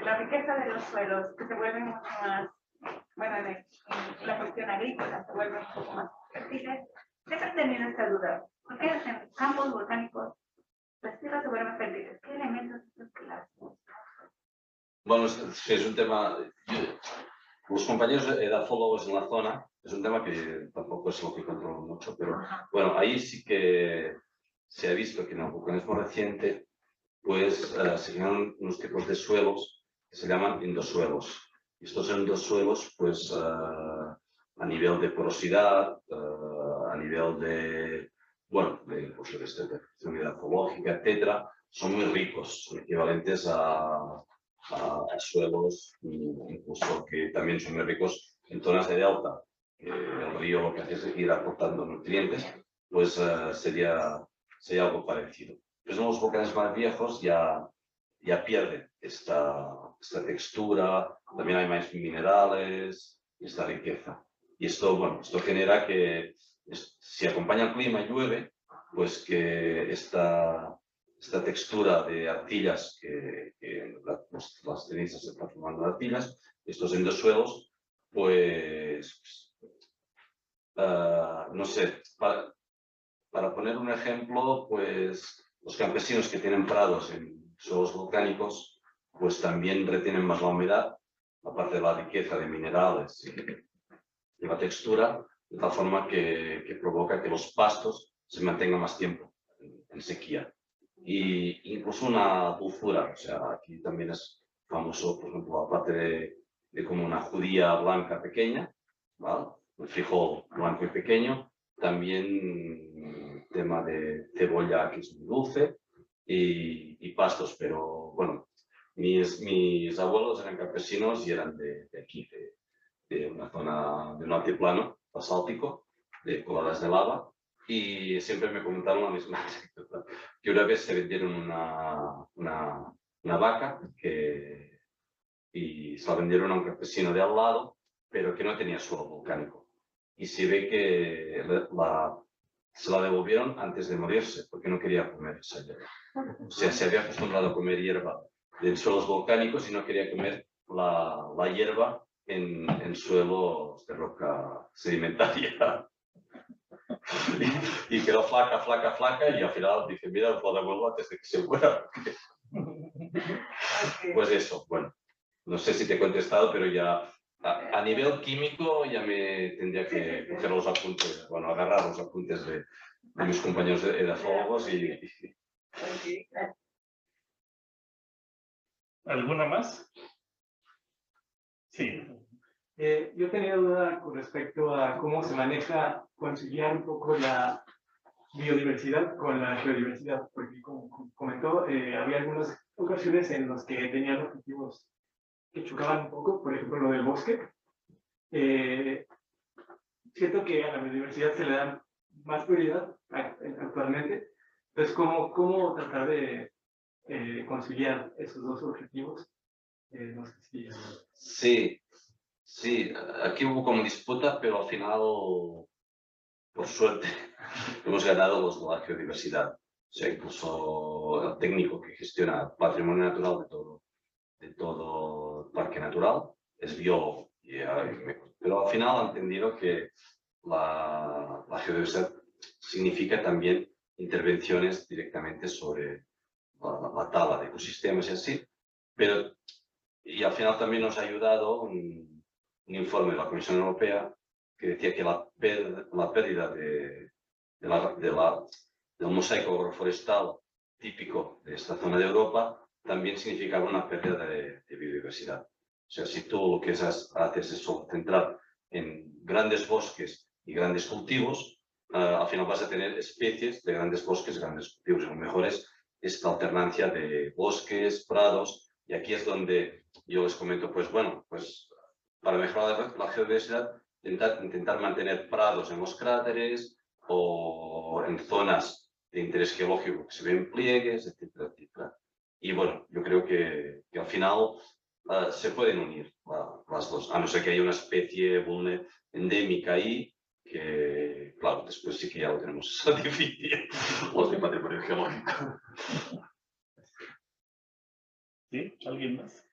la riqueza de los suelos, que se vuelven mucho más, bueno, en la cuestión agrícola, se vuelven un poco más fértiles, siempre he tenido esta duda. ¿Por qué en campos volcánicos las tierras se vuelven fértiles? ¿Qué elementos son los que las...? Bueno, es un tema... Los compañeros edafólogos en la zona, es un tema que tampoco es lo que controlo mucho, pero bueno, ahí sí que se ha visto que en el vulcanismo reciente pues se crean unos tipos de suelos que se llaman endosuelos. Y estos endosuelos, pues a nivel de porosidad, a nivel de, bueno, de humedad ecológica, etcétera, son muy ricos, son equivalentes a suelos, incluso que también son muy ricos en zonas de delta. El río lo que hace es ir aportando nutrientes, pues sería algo parecido. Pues en los volcanes más viejos ya pierden esta textura, también hay más minerales, esta riqueza. Y esto, bueno, esto genera que si acompaña el clima y llueve, pues que esta textura de arcillas, que las cenizas se transforman en arcillas, estos endosuelos, pues, no sé, para poner un ejemplo, pues los campesinos que tienen prados en suelos volcánicos, pues también retienen más la humedad, aparte de la riqueza de minerales y la textura, de tal forma que provoca que los pastos se mantengan más tiempo en sequía. Y incluso una dulzura, o sea, aquí también es famoso, por ejemplo, aparte de como una judía blanca pequeña, ¿vale? Un frijol blanco y pequeño, también tema de cebolla que es muy dulce y pastos, pero bueno, mis abuelos eran campesinos y eran de aquí, de una zona de un altiplano basáltico, de coladas de lava, y siempre me comentaron la misma anécdota, que una vez se vendieron una vaca y se la vendieron a un campesino de al lado, pero que no tenía suelo volcánico. Y se ve que se la devolvieron antes de morirse, porque no quería comer esa hierba. O sea, se había acostumbrado a comer hierba de suelos volcánicos y no quería comer la hierba en suelos de roca sedimentaria. Y quedó flaca, y al final dice, mira, lo devuelvo antes de que se muera. Pues eso, bueno, no sé si te he contestado, pero ya a nivel químico ya me tendría que coger los apuntes, bueno, agarrar los apuntes de mis compañeros edafólogos y... ¿Alguna más? Sí. Yo tenía duda con respecto a cómo se maneja conciliar un poco la biodiversidad con la geodiversidad, porque como comentó, había algunas ocasiones en las que tenían objetivos que chocaban un poco, por ejemplo lo del bosque. Siento que a la biodiversidad se le da más prioridad actualmente, entonces ¿cómo tratar de conciliar esos dos objetivos? No sé si... Sí, aquí hubo como disputa, pero al final, por suerte, hemos ganado los de la geodiversidad. O sea, incluso el técnico que gestiona el patrimonio natural de todo parque natural es biólogo. Pero al final ha entendido que la geodiversidad significa también intervenciones directamente sobre la tala de ecosistemas y así, pero y al final también nos ha ayudado un informe de la Comisión Europea que decía que la pérdida del mosaico agroforestal típico de esta zona de Europa también significaba una pérdida de biodiversidad. O sea, si tú lo que haces es solo centrar en grandes bosques y grandes cultivos, al final vas a tener especies de grandes bosques y grandes cultivos. Lo mejor es esta alternancia de bosques, prados, y aquí es donde yo les comento, pues bueno, pues para mejorar la geodiversidad, intentar mantener prados en los cráteres o en zonas de interés geológico que se ven pliegues, etcétera, etcétera. Y bueno, yo creo que al final se pueden unir las dos, a no ser que haya una especie endémica ahí, que claro, después sí que ya lo tenemos difícil, los de patrimonio geológico. ¿Sí? ¿Alguien más?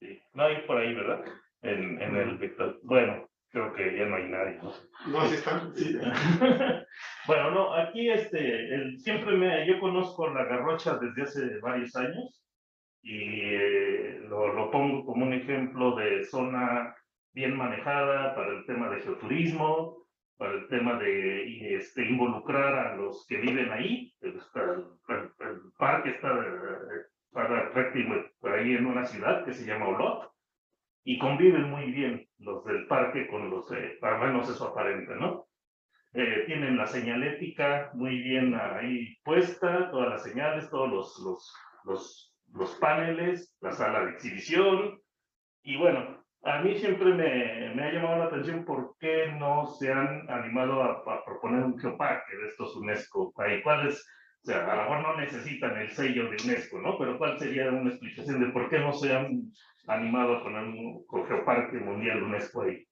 Sí. No hay por ahí, ¿verdad? En el Víctor. Bueno, creo que ya no hay nadie, ¿no? No, sí están. Sí. Bueno, no, aquí yo conozco la Garrocha desde hace varios años y lo pongo como un ejemplo de zona bien manejada para el tema de geoturismo, para el tema de involucrar a los que viven ahí. El parque está prácticamente ahí en una ciudad que se llama Olot y conviven muy bien los del parque con los, al menos eso aparenta, ¿no? Tienen la señalética muy bien ahí puesta, todas las señales, todos los paneles, la sala de exhibición. Y bueno, a mí siempre me ha llamado la atención por qué no se han animado a proponer un geoparque de estos UNESCO. O sea, a lo mejor no necesitan el sello de UNESCO, ¿no? Pero ¿cuál sería una explicación de por qué no se han animado a poner un geoparque mundial UNESCO ahí?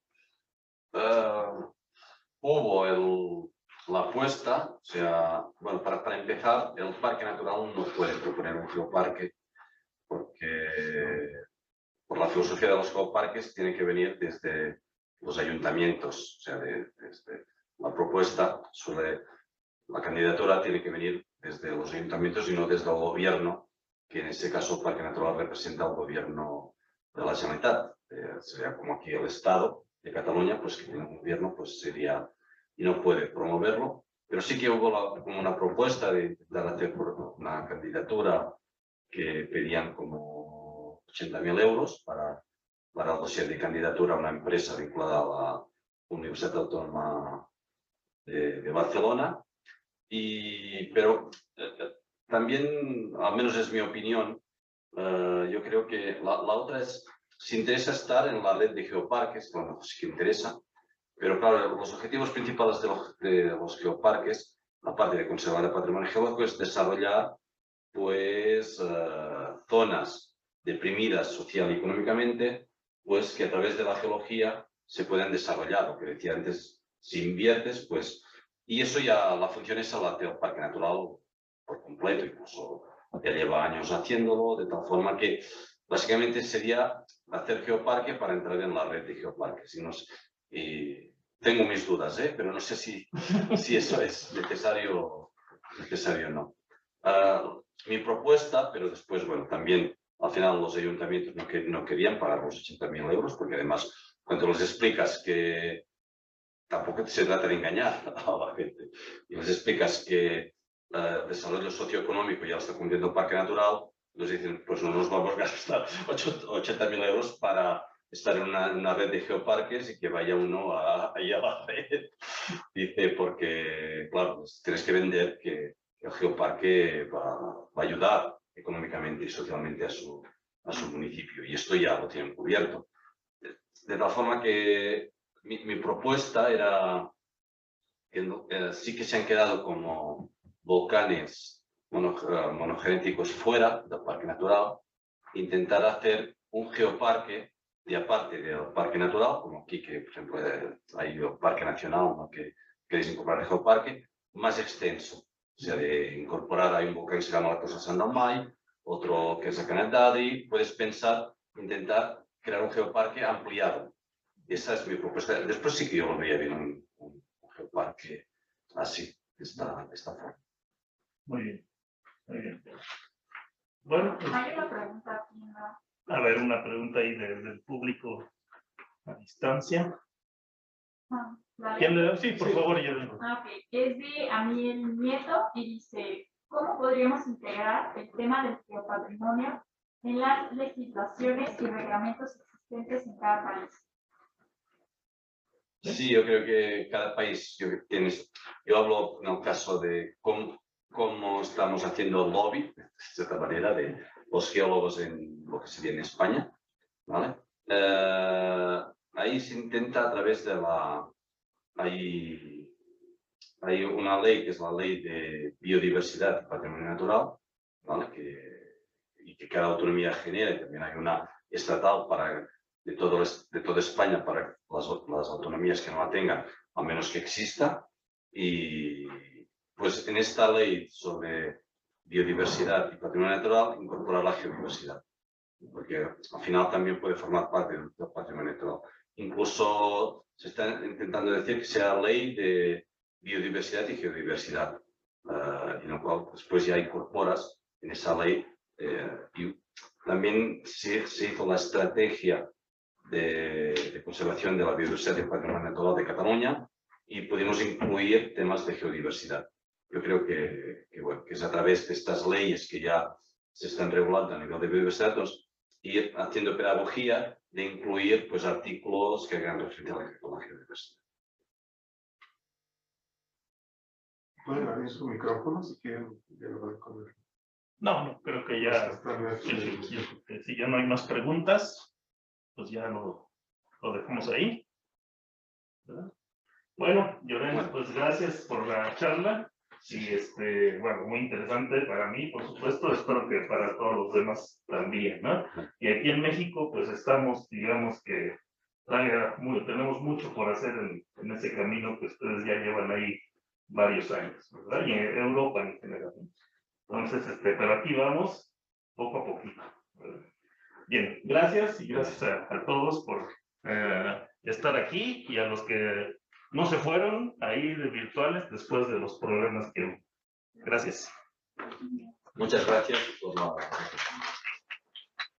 Hubo la apuesta, o sea, bueno, para empezar, el Parque Natural no puede proponer un geoparque porque por la filosofía de los geoparques tiene que venir desde los ayuntamientos, o sea, desde la propuesta la candidatura tiene que venir desde los ayuntamientos y no desde el gobierno, que en este caso el Parque Natural representa al gobierno de la Generalitat. Sería como aquí el Estado de Cataluña, pues que tiene un gobierno, pues sería, y no puede promoverlo, pero sí que hubo como una propuesta de intentar hacer una candidatura que pedían como 80.000 euros para el dossier de candidatura a una empresa vinculada a la Universidad Autónoma de Barcelona. Pero también, al menos es mi opinión, yo creo que la otra es, si interesa estar en la red de geoparques, bueno, sí que interesa, pero claro, los objetivos principales de los geoparques, aparte de conservar el patrimonio geológico, es desarrollar pues zonas deprimidas social y económicamente, pues que a través de la geología se pueden desarrollar. Lo que decía antes, si inviertes, pues... Y eso ya, la función esa la hace el Parque Natural por completo, incluso ya lleva años haciéndolo, de tal forma que básicamente sería hacer geoparque para entrar en la red de geoparques. Y tengo mis dudas, pero no sé si eso es necesario o no. Mi propuesta, pero después, bueno, también al final los ayuntamientos no querían pagar los 80.000 euros, porque además, cuando les explicas que tampoco se trata de engañar a la gente, y les explicas que desarrollo socioeconómico ya lo está cumpliendo el Parque Natural, nos dicen, pues no nos vamos a gastar 80.000 euros para estar en una red de geoparques y que vaya uno ahí a la red. Dice, porque, claro, pues tienes que vender que el geoparque va a ayudar económicamente y socialmente a su municipio, y esto ya lo tienen cubierto. De tal forma que mi propuesta era que sí que se han quedado como volcanes monogenéticos fuera del Parque Natural, intentar hacer un geoparque de aparte del Parque Natural, como aquí, que por ejemplo hay el Parque Nacional, ¿no? Que queréis incorporar el geoparque, más extenso. O sea, de incorporar, hay un volcán que se llama la Cosa San Dalmai, otro que es el Canadadi. Puedes pensar, intentar crear un geoparque ampliado, Esa es mi propuesta. Después sí que yo lo veía bien un geoparque así, de esta forma. Muy bien. Muy bien. Bueno, pues, Hay una pregunta aquí, ¿no? a ver, una pregunta ahí del público a distancia. Vale. ¿Quién le da? Sí, por favor, yo. Ok, es de Amiel Nieto y dice, ¿cómo podríamos integrar el tema del geopatrimonio en las legislaciones y reglamentos existentes en cada país? Sí, yo creo que cada país yo hablo en el caso de cómo estamos haciendo lobby, de cierta manera, de los geólogos en lo que sería en España, ¿vale? Ahí se intenta a través de hay una ley que es la Ley de Biodiversidad y Patrimonio Natural, ¿vale? Y que cada autonomía genera, y también hay una estatal de toda España para las autonomías que no la tengan, a menos que exista. Y pues en esta ley sobre biodiversidad y patrimonio natural incorporar la geodiversidad, porque al final también puede formar parte del patrimonio natural. Incluso se está intentando decir que sea ley de biodiversidad y geodiversidad, en lo cual después ya incorporas en esa ley. Y también se hizo la estrategia de conservación de la biodiversidad y el patrimonio natural de Cataluña y pudimos incluir temas de geodiversidad. Yo creo que es a través de estas leyes que ya se están regulando a nivel de biodiversidad, ir haciendo pedagogía de incluir pues, artículos que hagan referencia a la geodiversidad. Pueden abrir su micrófono si quieren dialogar con él. No, creo que ya, si ya no hay más preguntas, pues ya lo dejamos ahí. ¿Verdad? Bueno, Llorena, pues gracias por la charla. Y bueno, muy interesante para mí, por supuesto, espero que para todos los demás también, ¿no? Y aquí en México, pues estamos, digamos que tenemos mucho por hacer en ese camino que ustedes ya llevan ahí varios años, ¿verdad? Y en Europa en general. Entonces, pero aquí vamos poco a poquito, ¿verdad? Bien, gracias y gracias a todos por estar aquí y a los que no se fueron ahí de virtuales después de los problemas que hubo. Gracias. Muchas gracias por la